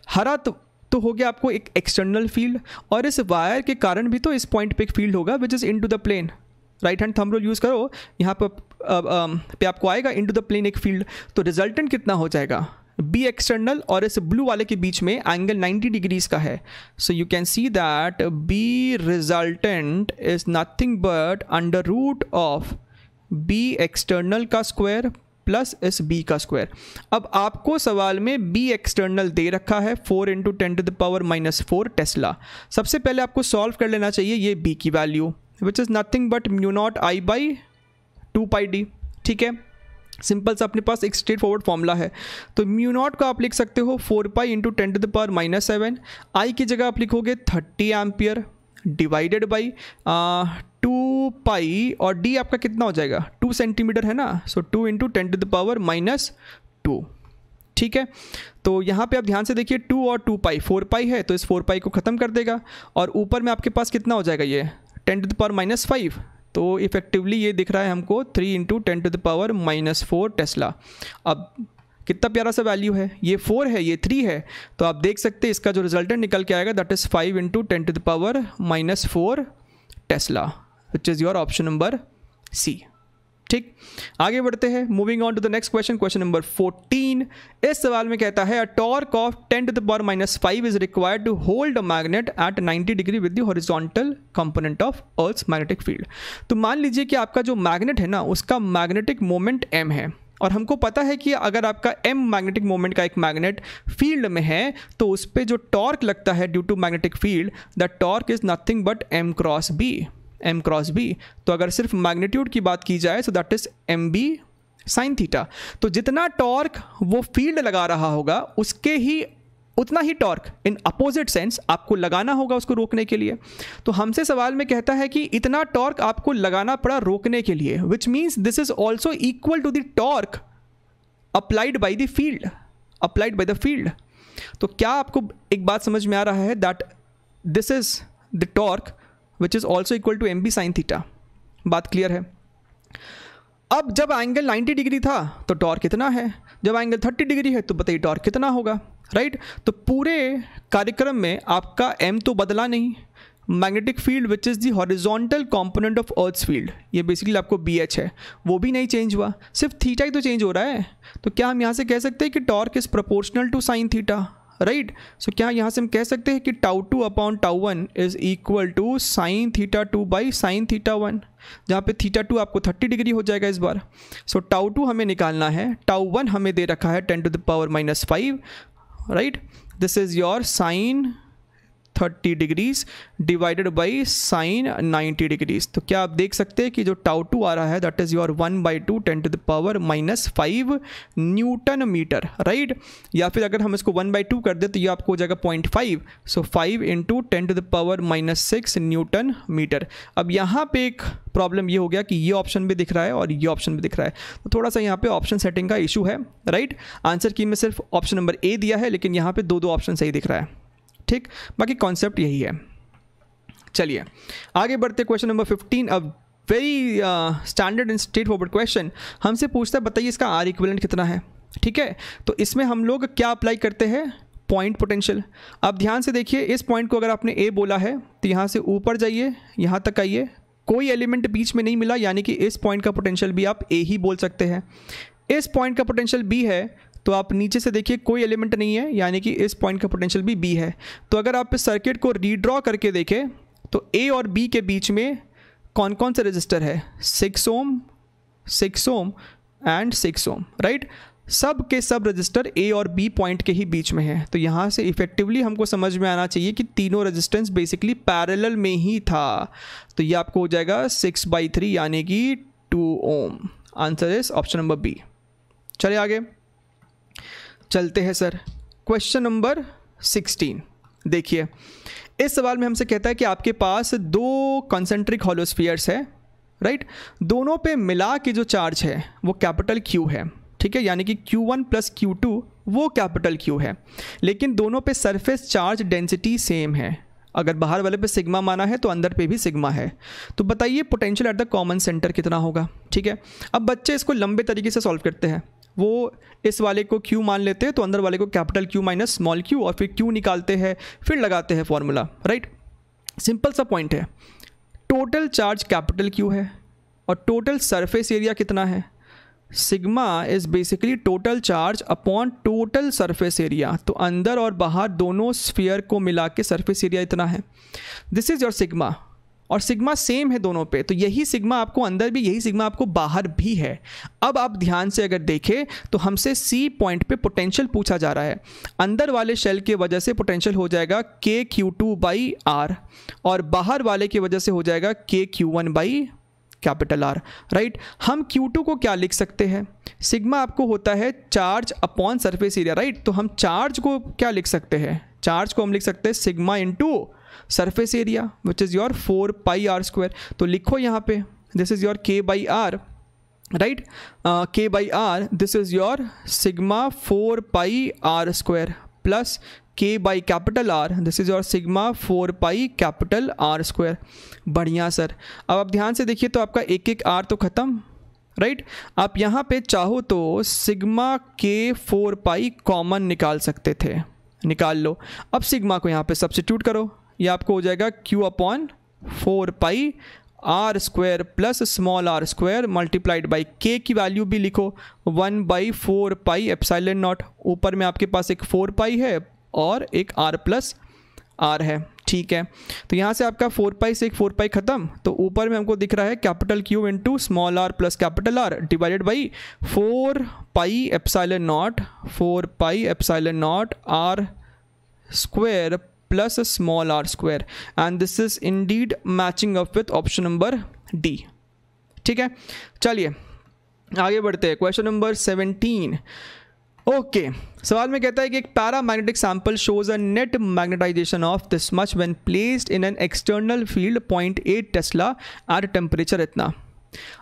हरा तो हो गया आपको एक एक्सटर्नल फील्ड, और इस वायर के कारण भी तो इस पॉइंट पे एक फील्ड होगा which is into the plane. Right hand thumb rule use करो, यहाँ पे आपको आएगा इनटू द प्लेन एक फील्ड, तो रिजल्टेंट कितना हो जाएगा, बी एक्सटर्नल और इस ब्लू वाले के बीच में एंगल 90 डिग्रीज का है। So you can see that B resultant is nothing but under root of B external का स्क्वायर प्लस इस बी का स्क्वायर। अब आपको सवाल में बी एक्सटर्नल दे रखा है 4 × 10⁻⁻4 टेस्ला। सबसे पहले आपको सॉल्व कर लेना चाहिए ये बी की value which is nothing but μ0 I by 2 pi D. ठीक है, सिंपल सा अपने पास एक स्ट्रेट फॉरवर्ड फॉर्मूला है, तो μ0 को आप लिख सकते हो 4 पाई × 10⁻⁻7, आई की जगह आप लिखोगे 30 एम्पियर डिवाइडेड बाई 2 पाई, और डी आपका कितना हो जाएगा 2 सेंटीमीटर है ना, सो 2 × 10⁻²। ठीक है, तो यहाँ पे आप ध्यान से देखिए 2 और 2 पाई 4 पाई है, तो इस 4 पाई को ख़त्म कर देगा, और ऊपर में आपके पास कितना हो जाएगा ये 10⁻⁻5, तो इफेक्टिवली ये दिख रहा है हमको 3 × 10⁻⁻4 टेस्ला। अब कितना प्यारा सा वैल्यू है, ये 4 है ये 3 है, तो आप देख सकते हैं इसका जो रिजल्टेंट निकल के आएगा that is 5 × 10⁻⁻4 tesla which is your option number C. ठीक, आगे बढ़ते हैं, moving on to the next question, question number 14। इस सवाल में कहता है a torque of 10⁻⁻5 is required to hold a magnet at 90 degree with the horizontal component of earth's magnetic field. तो मान लीजिए कि आपका जो मैग्नेट है ना उसका मैग्नेटिक मोमेंट m है, और हमको पता है कि अगर आपका m मैग्नेटिक मोमेंट का एक मैग्नेट फील्ड में है तो उस पर जो टॉर्क लगता है due to magnetic field, the torque is nothing but m cross b। M cross B. तो अगर सिर्फ मैग्नीट्यूड की बात की जाए तो that is M B sine theta. तो जितना टॉर्क वो फील्ड लगा रहा होगा उसके ही उतना ही टॉर्क इन अपोजिट सेंस आपको लगाना होगा उसको रोकने के लिए। तो हमसे सवाल में कहता है कि इतना टॉर्क आपको लगाना पड़ा रोकने के लिए, which means this is also equal to the torque applied by the field, applied by the field. तो क्या आपको एक बात समझ में आ रहा है that this is the torque which is also equal to M B sine theta. बात क्लियर है। अब जब एंगल 90 डिग्री था तो टॉर्क कितना है, जब एंगल 30 डिग्री है तो बताइए टॉर्क कितना होगा, राइट। तो पूरे कार्यक्रम में आपका m तो बदला नहीं, magnetic field which is the horizontal component of earth's field, ये बेसिकली आपको BH है, वो भी नहीं चेंज हुआ, सिर्फ थीटा ही तो चेंज हो रहा है। तो क्या हम यहाँ से कह सकते हैं कि torque is proportional to sine theta, right. So क्या यहाँ से हम कह सकते हैं कि tau 2 upon tau 1 is equal to sine theta 2 by sine theta 1, जहाँ पे थीटा 2 आपको 30 डिग्री हो जाएगा इस बार। सो टाउ 2 हमें निकालना है, टाउ 1 हमें दे रखा है 10 to the power -5, right. This is your sine 30 degrees divided by sine 90 degrees. तो क्या आप देख सकते हैं कि जो टाउ 2 आ रहा है that is your 1/2 10 to the power -5 newton metre, right. या फिर अगर हम इसको 1/2 कर दे तो ये आपको हो जाएगा 0.5, so 5 × 10 to the power -6 newton metre. अब यहाँ पे एक प्रॉब्लम ये हो गया कि ये ऑप्शन भी दिख रहा है और ये ऑप्शन भी दिख रहा है, तो थोड़ा सा यहाँ पे ऑप्शन सेटिंग का इशू है, राइट। आंसर की में सिर्फ ऑप्शन नंबर ए दिया है लेकिन यहाँ पे दो ऑप्शन सही दिख रहा है, ठीक। बाकी कॉन्सेप्ट यही है। चलिए आगे बढ़ते, क्वेश्चन नंबर 15। अब very standard and straight forward question हमसे पूछता है बताइए इसका आर इक्विवेलेंट कितना है, ठीक है। तो इसमें हम लोग क्या अप्लाई करते हैं, पॉइंट पोटेंशियल। अब ध्यान से देखिए, इस पॉइंट को अगर आपने ए बोला है तो यहाँ से ऊपर जाइए, यहाँ तक आइए, कोई एलिमेंट बीच में नहीं मिला, यानी कि इस पॉइंट का पोटेंशियल भी आप ए ही बोल सकते हैं। इस पॉइंट का पोटेंशियल बी है तो आप नीचे से देखिए कोई एलिमेंट नहीं है, यानी कि इस पॉइंट का पोटेंशियल भी बी है। तो अगर आप इस सर्किट को रीड्रॉ करके देखें तो ए और बी के बीच में कौन कौन से रजिस्टर है, 6 ओम, 6 ओम एंड 6 ओम, राइट। सब के सब रजिस्टर ए और बी पॉइंट के ही बीच में है। तो यहाँ से इफेक्टिवली हमको समझ में आना चाहिए कि तीनों रेजिस्टेंस बेसिकली पैरेलल में ही था। तो ये आपको हो जाएगा 6/3 यानी कि 2 ohm. Answer is option number B. चलिए आगे चलते हैं सर, क्वेश्चन नंबर 16। देखिए इस सवाल में हमसे कहता है कि आपके पास 2 कॉन्सेंट्रिक हॉलोस्फीयर्स है, राइट। दोनों पे मिला के जो चार्ज है वो कैपिटल Q है, ठीक है, यानी कि Q1 + Q2 वो कैपिटल Q है, लेकिन दोनों पे सरफेस चार्ज डेंसिटी सेम है। अगर बाहर वाले पे सिग्मा माना है तो अंदर पे भी सिग्मा है। तो बताइए potential at the common centre कितना होगा, ठीक है। अब बच्चे इसको लंबे तरीके से सॉल्व करते हैं, वो इस वाले को Q मान लेते हैं तो अंदर वाले को capital Q minus small q और फिर Q निकालते हैं, फिर लगाते हैं फॉर्मूला, राइट। सिंपल सा पॉइंट है, टोटल चार्ज कैपिटल Q है और टोटल सरफेस एरिया कितना है, sigma is basically total charge upon total surface area. तो अंदर और बाहर दोनों स्फीयर को मिला के सरफेस एरिया इतना है। दिस इज योर सिग्मा, और सिग्मा सेम है दोनों पे, तो यही सिग्मा आपको अंदर भी, यही सिग्मा आपको बाहर भी है। अब आप ध्यान से अगर देखें तो हमसे सी पॉइंट पे पोटेंशियल पूछा जा रहा है। अंदर वाले शेल की वजह से पोटेंशियल हो जाएगा KQ2/R और बाहर वाले की वजह से हो जाएगा KQ1/R, राइट। हम Q2 को क्या लिख सकते हैं, सिग्मा आपको होता है charge upon surface area, right. तो हम चार्ज को क्या लिख सकते हैं, चार्ज को हम लिख सकते हैं sigma into surface area which is your 4πr²। तो लिखो यहाँ पे this is your K/R, right, K/R, this is your sigma 4πr² plus K/R, this is your sigma 4πR²। बढ़िया सर। अब आप ध्यान से देखिए तो आपका एक R तो ख़त्म, राइट। आप यहाँ पे चाहो तो सिग्मा K4π कॉमन निकाल सकते थे, निकाल लो। अब सिग्मा को यहाँ पे सब्स्टिट्यूट करो, ये आपको हो जाएगा Q/4πR² plus small r² multiplied by K की वैल्यू भी लिखो 1/4πε0। ऊपर में आपके पास एक 4π है और एक R+R है, ठीक है। तो यहाँ से आपका 4π से एक 4π ख़त्म, तो ऊपर में हमको दिख रहा है capital Q into small r plus capital R divided by 4πε0 R² plus small r square, and this is indeed matching up with option number D. ठीक है, चलिए आगे बढ़ते हैं। Question number 17। ओके, सवाल में कहता है कि एक paramagnetic sample shows a net magnetisation of this much when placed in an external field 0.8 tesla at temperature इतना।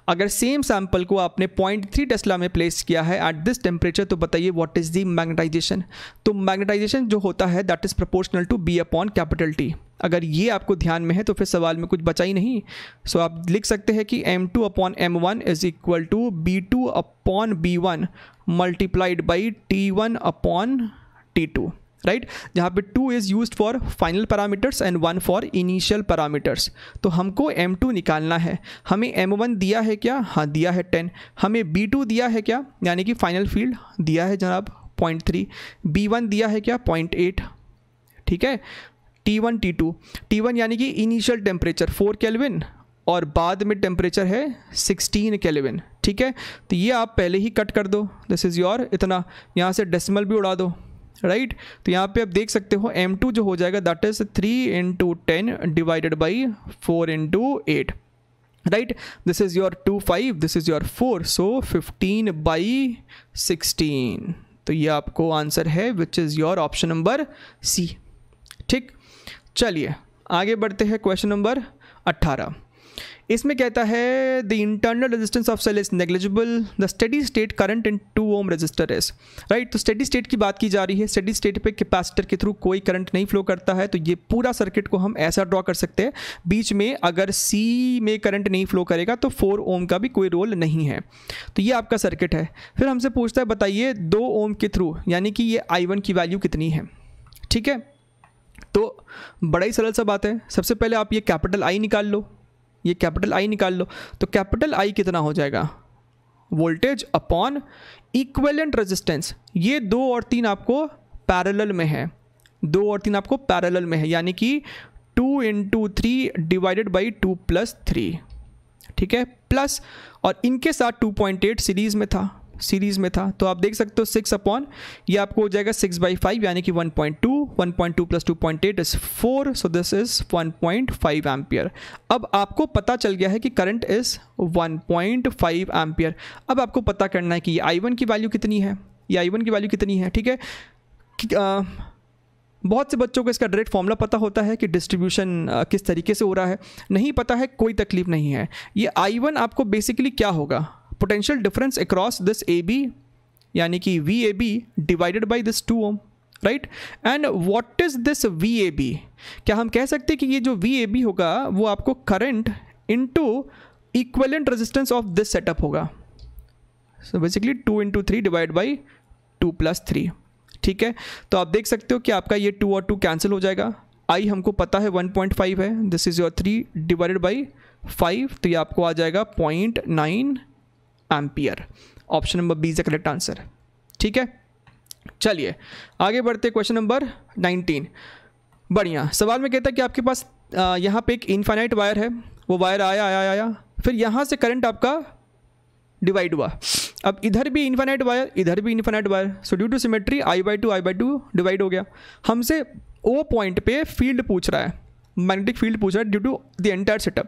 अगर सेम सैंपल को आपने 0.3 टेस्ला में प्लेस किया है एट दिस टेम्परेचर, तो बताइए व्हाट इज द मैग्नेटाइजेशन। तो मैग्नेटाइजेशन जो होता है that is proportional to B upon capital T. अगर ये आपको ध्यान में है तो फिर सवाल में कुछ बचा ही नहीं। सो आप लिख सकते हैं कि m2 upon m1 is equal to b2 upon b1 multiplied by t1 upon t2, right, जहाँ पे 2 is used for final parameters and 1 for initial parameters. तो हमको m2 निकालना है। हमें m1 दिया है क्या? हाँ दिया है 10। हमें b2 दिया है क्या, यानी कि फाइनल फील्ड दिया है जनाब 0.3। b1 दिया है क्या? 0.8। ठीक है, T1 T1 यानी कि इनिशियल टेम्परेचर 4 केल्विन और बाद में टेम्परेचर है 16 केल्विन। ठीक है, तो ये आप पहले ही कट कर दो, दिस इज़ योर इतना, यहाँ से डेसिमल भी उड़ा दो, राइट। तो यहाँ पे आप देख सकते हो m2 जो हो जाएगा that is 3 × 10 divided by 4 × 8, right. This is your 2 5, this is your 4, so 15/16। तो ये आपको आंसर है which is your option number C. ठीक, चलिए आगे बढ़ते हैं। Question number 18। इसमें कहता है the internal resistance of cell is negligible, the steady state current in 2 ohm resistor is, right. तो स्टेडी स्टेट की बात की जा रही है। स्टेडी स्टेट पे कैपेसिटर के थ्रू कोई करंट नहीं फ्लो करता है, तो ये पूरा सर्किट को हम ऐसा ड्रॉ कर सकते हैं। बीच में अगर सी में करंट नहीं फ्लो करेगा तो 4 ओम का भी कोई रोल नहीं है। तो ये आपका सर्किट है। फिर हमसे पूछता है बताइए 2 ओम के थ्रू, यानी कि ये I1 की वैल्यू कितनी है। ठीक है, तो बड़ा ही सरल सा बात है। सबसे पहले आप ये कैपिटल I निकाल लो, ये कैपिटल I निकाल लो। तो कैपिटल I कितना हो जाएगा? Voltage upon equivalent resistance. ये 2 और 3 आपको पैरेलल में है, 2 और 3 आपको पैरेलल में है, यानी कि 2 × 3 डिवाइडेड बाई 2 + 3। ठीक है, प्लस और इनके साथ 2.8 सीरीज़ में था, तो आप देख सकते हो 6 अपॉन ये आपको हो जाएगा 6/5, यानी कि 1.2 + 2.8 is 4, so this is 1.5 ampere. अब आपको पता चल गया है कि करंट इज 1.5 एम्पियर। अब आपको पता करना है कि ये I1 की वैल्यू कितनी है, ठीक है। बहुत से बच्चों को इसका डायरेक्ट फॉर्मूला पता होता है कि डिस्ट्रीब्यूशन किस तरीके से हो रहा है, नहीं पता है कोई तकलीफ नहीं है। ये I1 आपको बेसिकली क्या होगा? Potential difference across this AB, यानी कि VAB divided by this 2 ohm, right. And what is this VAB? क्या हम कह सकते हैं कि ये जो VAB होगा वो आपको current into equivalent resistance of this setup होगा। So basically 2 × 3 divide by 2 + 3। ठीक है, तो आप देख सकते हो कि आपका ये 2 और 2 कैंसिल हो जाएगा। I हमको पता है 1.5 है, this is your 3 divided by 5, तो ये आपको आ जाएगा 0.9 ampere. Option number B is the correct answer. ठीक है, चलिए आगे बढ़ते। Question number 19। बढ़िया, सवाल में कहता है कि आपके पास यहाँ पे एक इनफाइनाइट वायर है, वो वायर आया, फिर यहाँ से करंट आपका डिवाइड हुआ। अब इधर भी इनफाइनाइट वायर, इधर भी infinite wire, so due to symmetry I/2 divide हो गया। हमसे O पॉइंट पे फील्ड पूछ रहा है, मैग्नेटिक फील्ड पूछ रहा है due to the entire setup.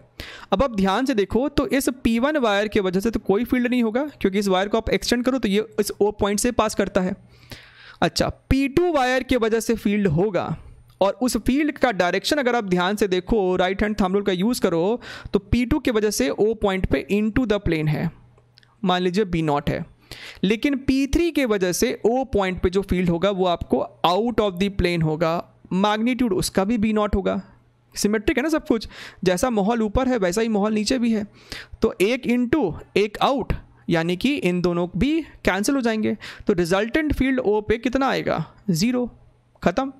अब आप ध्यान से देखो तो इस P1 वायर के वजह से तो कोई फील्ड नहीं होगा, क्योंकि इस वायर को आप एक्सटेंड करो तो ये इस O पॉइंट से पास करता है। अच्छा, P2 वायर के वजह से फील्ड होगा, और उस फील्ड का डायरेक्शन अगर आप ध्यान से देखो, राइट हैंड थंब रूल का यूज़ करो, तो P2 के वजह से O पॉइंट पे इनटू द प्लेन है, मान लीजिए B0 है। लेकिन P3 के वजह से O पॉइंट पे जो फील्ड होगा वो आपको आउट ऑफ द प्लेन होगा, मैग्नीट्यूड उसका भी B0 होगा। सिमेट्रिक है ना सब कुछ, जैसा माहौल ऊपर है वैसा ही माहौल नीचे भी है। तो एक इनटू एक आउट, यानी कि इन दोनों भी कैंसिल हो जाएंगे। तो रिजल्टेंट फील्ड O पे कितना आएगा? 0, ख़त्म।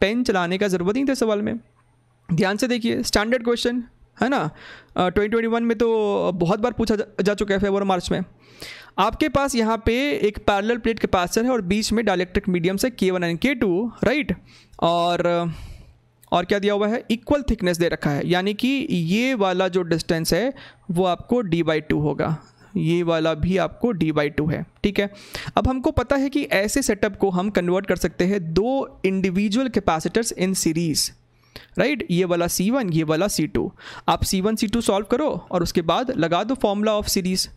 पेन चलाने का ज़रूरत नहीं था सवाल में। ध्यान से देखिए, स्टैंडर्ड क्वेश्चन है ना, 2021 में तो बहुत बार पूछा जा चुका है फेब्रुअरी मार्च में। आपके पास यहाँ पे एक पैरेलल प्लेट कैपेसिटर है और बीच में डाइलेक्ट्रिक मीडियम से K1 एंड K2, राइट। और क्या दिया हुआ है? इक्वल थिकनेस दे रखा है, यानी कि ये वाला जो डिस्टेंस है वो आपको D/2 होगा, ये वाला भी आपको d/2 है, ठीक है। अब हमको पता है कि ऐसे सेटअप को हम कन्वर्ट कर सकते हैं दो इंडिविजुअल कैपेसिटर्स इन सीरीज़, राइट। ये वाला C1, ये वाला C2। आप C1 C2 सॉल्व करो और उसके बाद लगा दो फॉर्मूला ऑफ सीरीज़।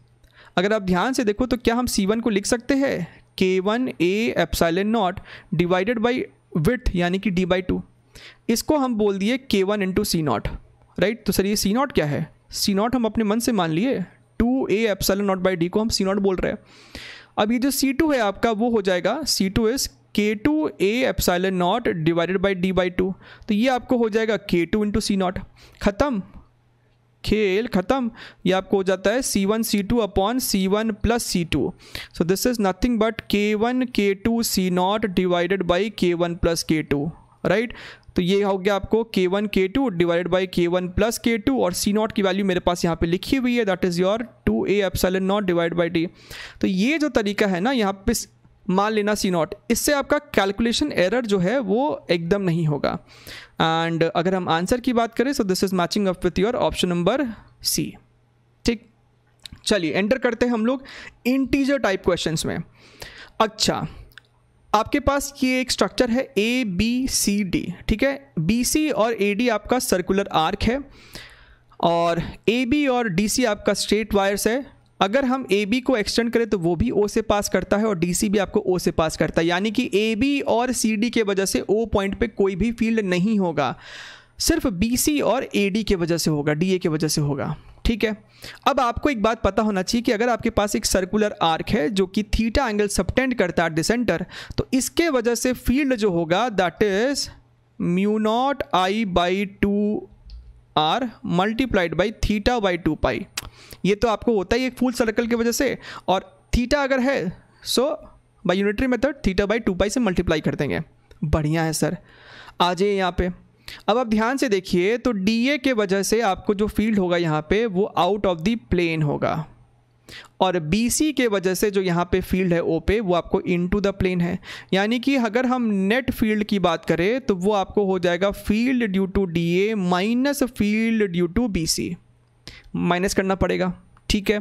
अगर आप ध्यान से देखो तो क्या हम C1 को लिख सकते हैं K1A epsilon not divided by width यानी कि d/2। इसको हम बोल दिए K1 इंटू C0, राइट। तो सर ये C0 क्या है? C0 हम अपने मन से मान लिए, 2A epsilon not by d को हम C0 बोल रहे हैं। अब ये जो C2 है आपका वो हो जाएगा C2 is K2A epsilon not divided by d/2। तो ये आपको हो जाएगा K2 इंटू C0। ख़त्म, खेल ख़त्म। ये आपको हो जाता है C1 C2 upon C1 plus C2। So this is nothing but K1 K2 C0 divided by K1 plus K2, right. तो ये हो गया आपको K1 K2 divided by K1 plus K2 और C0 की वैल्यू मेरे पास यहाँ पे लिखी हुई है, that is your 2A epsilon not divide by d। तो ये जो तरीका है ना यहाँ पे मान लेना C0, इससे आपका कैलकुलेशन एरर जो है वो एकदम नहीं होगा। एंड अगर हम आंसर की बात करें, so this is matching up with your option number C, ठीक। चलिए एंटर करते हैं हम लोग इंटीजर टाइप क्वेश्चंस में। अच्छा, आपके पास ये एक स्ट्रक्चर है ABCD, ठीक है। BC और AD आपका सर्कुलर आर्क है और AB और DC आपका स्ट्रेट वायर्स है। अगर हम AB को एक्सटेंड करें तो वो भी O से पास करता है और DC भी आपको O से पास करता है, यानी कि AB और CD के वजह से O पॉइंट पे कोई भी फील्ड नहीं होगा, सिर्फ BC और AD के वजह से होगा, DA के वजह से होगा, ठीक है। अब आपको एक बात पता होना चाहिए कि अगर आपके पास एक सर्कुलर आर्क है जो कि थीटा एंगल सबटेंड करता है एट द सेंटर, तो इसके वजह से फील्ड जो होगा that is μ0I/2R multiplied by theta by 2π। ये तो आपको होता ही एक फुल सर्कल की वजह से, और थीटा अगर है so by unitary method theta by 2π से मल्टीप्लाई कर देंगे। बढ़िया है सर, आ जाइए यहाँ पे। अब आप ध्यान से देखिए तो DA के वजह से आपको जो फील्ड होगा यहाँ पे वो आउट ऑफ द प्लेन होगा, और BC के वजह से जो यहाँ पे फील्ड है O पे वो आपको इनटू द प्लेन है। यानी कि अगर हम नेट फील्ड की बात करें तो वो आपको हो जाएगा field due to DA minus field due to BC, minus करना पड़ेगा, ठीक है।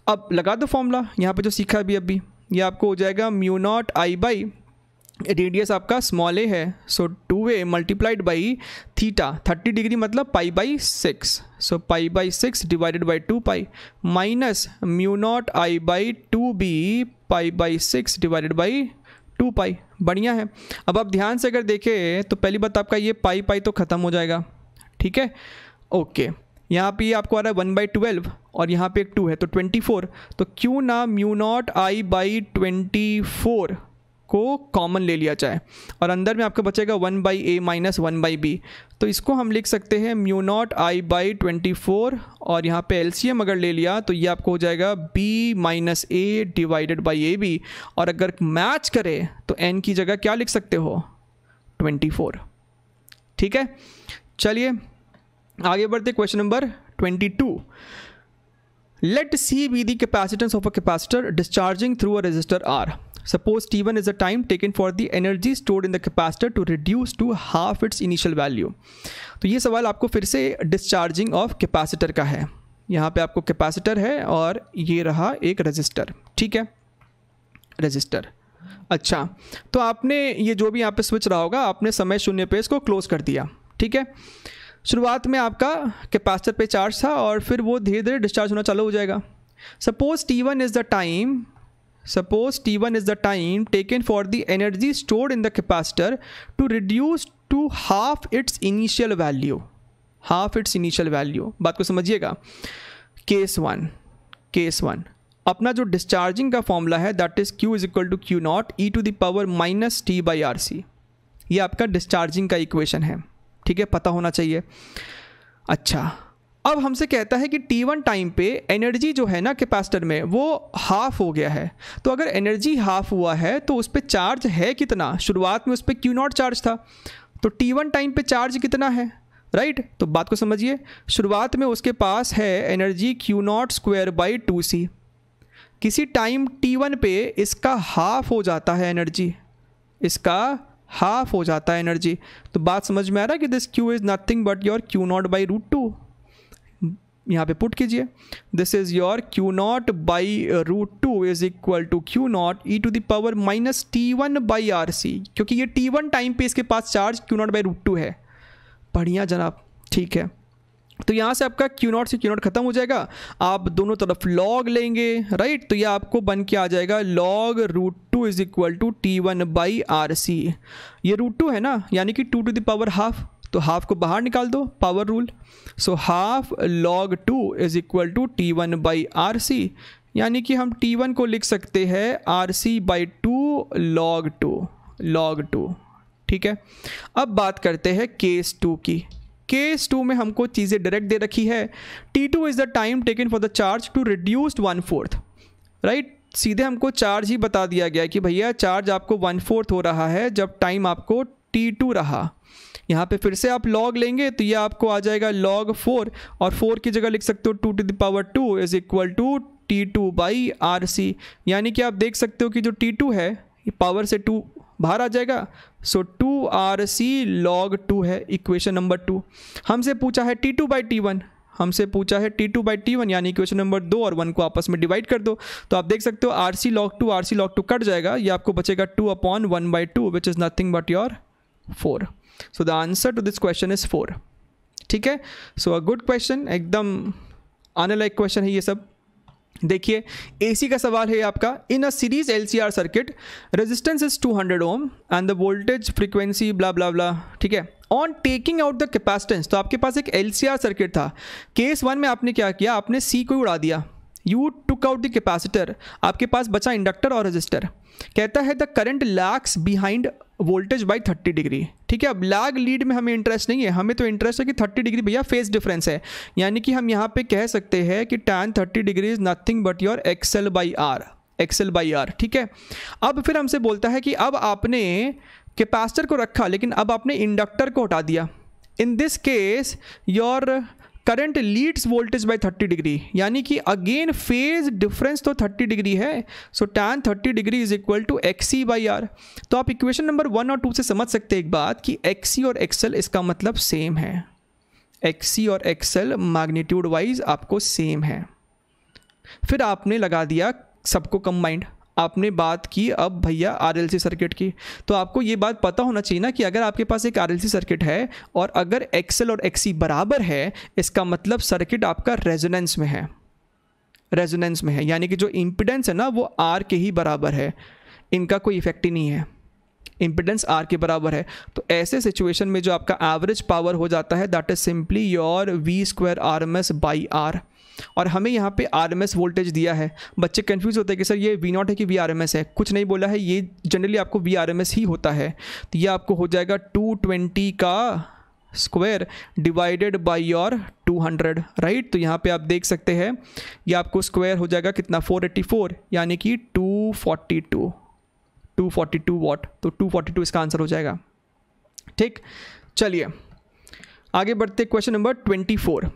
अब लगा दो फॉर्मूला यहाँ पे जो सीखा अभी, ये आपको हो जाएगा μ0I बाई रेडियस आपका स्मॉल a है, so 2a multiplied by theta 30 degree मतलब π/6, so π/6 divided by 2π minus μ0I by 2b π/6 divided by 2π। बढ़िया है। अब आप ध्यान से अगर देखें तो पहली बात आपका ये π तो ख़त्म हो जाएगा, ठीक है, ओके। यहाँ पे आपको आ रहा है 1/12 और यहाँ पे एक 2 है तो 24, तो क्यों ना μ0I बाई 24 को कॉमन ले लिया जाए और अंदर में आपका बचेगा 1/a माइनस 1/b। तो इसको हम लिख सकते हैं μ0I बाई 24 और यहाँ पे LCM अगर ले लिया तो ये आपको हो जाएगा b minus a divided by AB, और अगर मैच करे तो n की जगह क्या लिख सकते हो 24, ठीक है। चलिए आगे बढ़ते, question number 22। Let C be the capacitance of a capacitor discharging through a resistor R. Suppose T1 is the time taken for the energy stored in the capacitor to reduce to half its initial value. तो ये सवाल आपको फिर से discharging of capacitor का है। यहाँ पे आपको कैपेसिटर है और ये रहा एक रेजिस्टर, ठीक है, रेजिस्टर। अच्छा, तो आपने ये जो भी यहाँ पे स्विच रहा होगा आपने समय शून्य पे इसको क्लोज कर दिया, ठीक है। शुरुआत में आपका कैपेसिटर पे चार्ज था और फिर वो धीरे धीरे डिस्चार्ज होना चालू हो जाएगा। Suppose T1 is the time taken for the energy stored in the capacitor to reduce to half its initial value, बात को समझिएगा। केस वन अपना जो डिस्चार्जिंग का फॉर्मूला है that is Q is equal to Q0 e⁻ t/RC। ये आपका discharging का इक्वेशन है, ठीक है, पता होना चाहिए। अच्छा, अब हमसे कहता है कि T1 टाइम पे एनर्जी जो है ना कैपेसिटर में वो हाफ हो गया है। तो अगर एनर्जी हाफ हुआ है तो उस पर चार्ज है कितना? शुरुआत में उस पर Q0 चार्ज था, तो T1 टाइम पे चार्ज कितना है, राइट। तो बात को समझिए, शुरुआत में उसके पास है energy Q0 square by 2C। किसी टाइम T1 पे इसका हाफ हो जाता है एनर्जी, इसका हाफ हो जाता है एनर्जी। तो बात समझ में आ रहा है कि this Q is nothing but your Q0 by √2। यहाँ पे पुट कीजिए, this is your Q naught by √2 is equal to Q naught e to the power minus T1 by RC, क्योंकि ये T1 टाइम पे इसके पास चार्ज क्यू नॉट बाई √2 है। बढ़िया जनाब, ठीक है। तो यहाँ से आपका क्यू नॉट से क्यू नॉट खत्म हो जाएगा, आप दोनों तरफ लॉग लेंगे, राइट। तो ये आपको बन के आ जाएगा log √2 is equal to T1 by RC। ये √2 है ना, यानी कि 2 टू द पावर हाफ, तो हाफ को बाहर निकाल दो, power rule. So half log 2 is equal to T1 by RC, यानी कि हम T1 को लिख सकते हैं RC बाई 2 log 2, ठीक है। अब बात करते हैं केस 2 की। केस 2 में हमको चीज़ें डायरेक्ट दे रखी है। T2 is the time taken for the charge to reduced 1/4, right. सीधे हमको चार्ज ही बता दिया गया कि भैया चार्ज आपको 1/4 हो रहा है जब टाइम आपको T2 रहा। यहाँ पे फिर से आप लॉग लेंगे तो ये आपको आ जाएगा log 4, और 4 की जगह लिख सकते हो 2 to the power 2 is equal to T2 by RC, यानी कि आप देख सकते हो कि जो T2 है ये पावर से 2 बाहर आ जाएगा। सो 2RC log 2 है इक्वेशन नंबर 2। हमसे पूछा है T2 बाई T1, हमसे पूछा है T2 बाई T1, यानी इक्वेशन नंबर 2 और 1 को आपस में डिवाइड कर दो, तो आप देख सकते हो RC log 2 कट जाएगा, ये आपको बचेगा 2/1/2 which is nothing but your 4। So the answer to this question is 4, ठीक है। सो अ गुड क्वेश्चन, एकदम आने लायक क्वेश्चन है ये सब। देखिए AC का सवाल है आपका, in a series LCR circuit resistance is 200 ohm and the voltage frequency blah blah blah, ठीक है। On taking out the capacitance, तो आपके पास एक LCR सर्किट था। केस 1 में आपने क्या किया, आपने C को उड़ा दिया, you took out the capacitor, आपके पास बचा इंडक्टर और रजिस्टर। कहता है the current lags behind voltage by 30 degree, ठीक है। अब लैग लीड में हमें इंटरेस्ट नहीं है, हमें तो इंटरेस्ट है कि 30 डिग्री भैया फेज डिफरेंस है, यानी कि हम यहाँ पे कह सकते हैं कि tan 30 degree is nothing but your XL by R, ठीक है। अब फिर हमसे बोलता है कि अब आपने कैपेसिटर को रखा लेकिन अब आपने इंडक्टर को हटा दिया। In this case your current leads voltage by 30 degree, यानी कि अगेन फेज डिफरेंस तो 30 डिग्री है। So tan 30 degree is equal to XC by R. तो आप इक्वेशन नंबर 1 और 2 से समझ सकते हैं एक बात कि XC और XL इसका मतलब सेम है, XC और XL मैग्नीट्यूड वाइज आपको सेम है। फिर आपने लगा दिया सबको कंबाइंड, आपने बात की अब भैया RLC सर्किट की। तो आपको ये बात पता होना चाहिए ना कि अगर आपके पास एक RLC सर्किट है और अगर XL और XC बराबर है, इसका मतलब सर्किट आपका रेजोनेंस में है, यानी कि जो इम्पिडेंस है ना वो R के ही बराबर है, इनका कोई इफेक्ट ही नहीं है, इम्पिडेंस R के बराबर है। तो ऐसे सिचुएशन में जो आपका एवरेज पावर हो जाता है that is simply your V² RMS by R। और हमें यहाँ पे RMS वोल्टेज दिया है। बच्चे कंफ्यूज होते हैं कि सर ये V0 है कि VRMS है, कुछ नहीं बोला है, ये जनरली आपको VRMS ही होता है। तो ये आपको हो जाएगा 220 का square divided by your 200, right. तो यहाँ पे आप देख सकते हैं ये आपको स्क्वायर हो जाएगा कितना 484, यानी कि 242 वाट। तो 242 इसका आंसर हो जाएगा, ठीक। चलिए आगे बढ़ते, क्वेश्चन नंबर 24।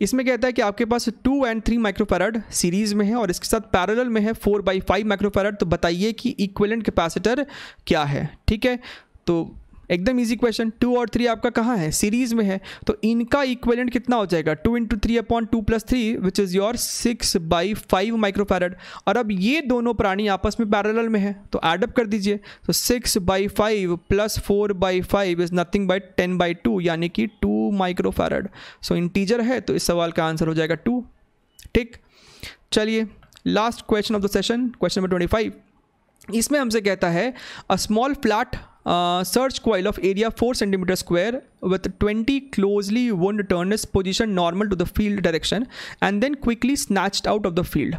इसमें कहता है कि आपके पास 2 और 3 माइक्रोफैराड सीरीज़ में है और इसके साथ पैरेलल में है 4/5 माइक्रोफैराड। तो बताइए कि इक्विवेलेंट कैपेसिटर क्या है, ठीक है। तो एकदम इजी क्वेश्चन, 2 और 3 आपका कहाँ है, सीरीज़ में है। तो इनका इक्विवेलेंट कितना हो जाएगा 2 × 3/2 + 3 विच इज़ योर 6/5 माइक्रोफैराड। और अब ये दोनों प्राणी आपस में पैरेलल में है तो एडअप कर दीजिए। तो 6/5 + 4/5 इज़ नथिंग बट 10/2, यानी कि 2 माइक्रोफैराड। सो इंटीजर है तो इस सवाल का आंसर हो जाएगा 2, ठीक। चलिए last question of the session, question number 25। इसमें हमसे कहता है a small flat search coil of area 4 cm square with 20 closely wound turns positioned normal to the field direction and then quickly snatched out of the field।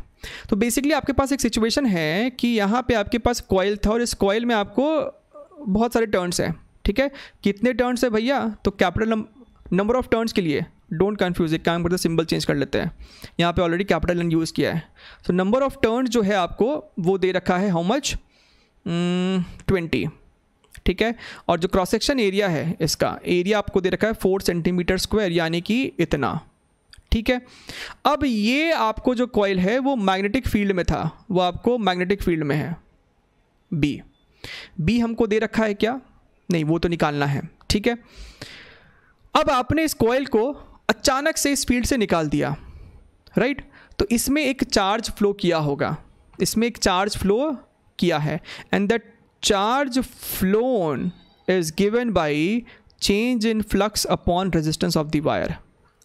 तो basically आपके पास एक situation है कि यहाँ पे आपके पास कॉइल था और इस कॉइल में आपको बहुत सारे टर्न्स हैं, ठीक है। कितने टर्न्स है भैया, तो कैपिटल नंबर ऑफ टर्न्स के लिए डोंट कंफ्यूज, एक काम करते सिंबल चेंज कर लेते हैं, यहाँ पे ऑलरेडी कैपिटल एन यूज़ किया है। तो नंबर ऑफ टर्न्स जो है आपको वो दे रखा है हाउ मच 20, ठीक है। और जो क्रॉस सेक्शन एरिया है इसका एरिया आपको दे रखा है 4 सेंटीमीटर स्क्वायर, यानी कि इतना, ठीक है। अब ये आपको जो कॉइल है वो मैग्नेटिक फील्ड में था, वो आपको मैग्नेटिक फील्ड में है बी हमको दे रखा है क्या, नहीं वो तो निकालना है, ठीक है। अब आपने इस कॉइल को अचानक से इस फील्ड से निकाल दिया, राइट। तो इसमें एक चार्ज फ्लो किया होगा, इसमें एक चार्ज फ्लो किया है, and that charge flown is given by change in flux upon resistance of the wire.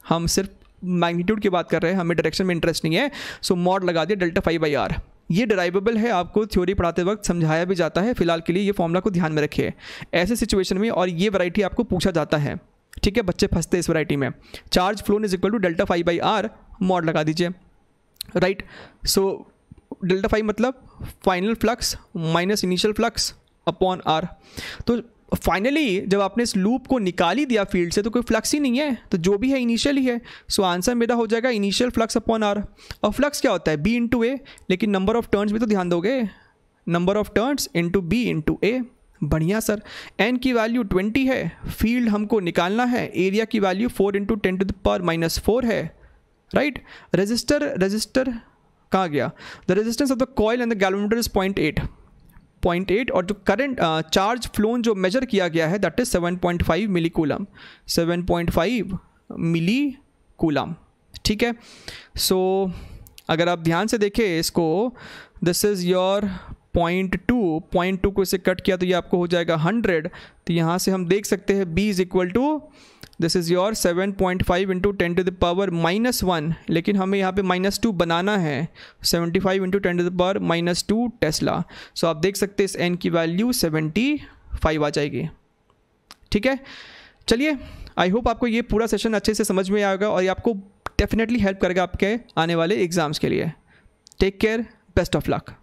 हम सिर्फ मैग्नीट्यूड की बात कर रहे हैं, हमें डायरेक्शन में इंटरेस्ट नहीं है, सो मॉड लगा दिया डेल्टा फाई बाई आर। ये डिराइवेबल है, आपको थ्योरी पढ़ाते वक्त समझाया भी जाता है, फिलहाल के लिए ये फॉर्मूला को ध्यान में रखिए ऐसे सिचुएशन में, और ये वैरायटी आपको पूछा जाता है, ठीक है। बच्चे फंसते हैं इस वैरायटी में। Charge flown is equal to delta phi by R, mod लगा दीजिए, राइट। सो डेल्टा फाई मतलब final flux minus initial flux upon R. तो फाइनली जब आपने इस लूप को निकाल ही दिया फील्ड से तो कोई फ्लक्स ही नहीं है, तो जो भी है इनिशियल ही है। सो आंसर मेरा हो जाएगा इनिशियल फ्लक्स अपॉन आर। और फ्लक्स क्या होता है? बी इंटू ए, लेकिन नंबर ऑफ टर्न्स भी तो ध्यान दोगे, number of turns into B into A. बढ़िया सर। एन की वैल्यू 20 है, फील्ड हमको निकालना है, एरिया की वैल्यू 4 इंटू 10⁻⁻4 है, राइट। रजिस्टर कहाँ गया? The resistance of the coil and the galvanometer is 0.8, और जो करंट चार्ज फ्लोन जो मेजर किया गया है that is 7.5 milli coulomb, 7.5 milli coulomb, ठीक है। सो अगर आप ध्यान से देखें इसको, दिस इज़ योर 0.2 को इसे कट किया तो ये आपको हो जाएगा 100। तो यहाँ से हम देख सकते हैं B is equal to, this is your 7.5 into 10⁻⁻1, लेकिन हमें यहाँ पे -2 बनाना है, 75 इंटू 10⁻⁻2 टेस्ला। सो आप देख सकते हैं इस n की वैल्यू 75 आ जाएगी, ठीक है। चलिए, आई होप आपको ये पूरा सेशन अच्छे से समझ में आएगा और ये आपको डेफिनेटली हेल्प करेगा आपके आने वाले एग्जाम्स के लिए। Take care, best of luck.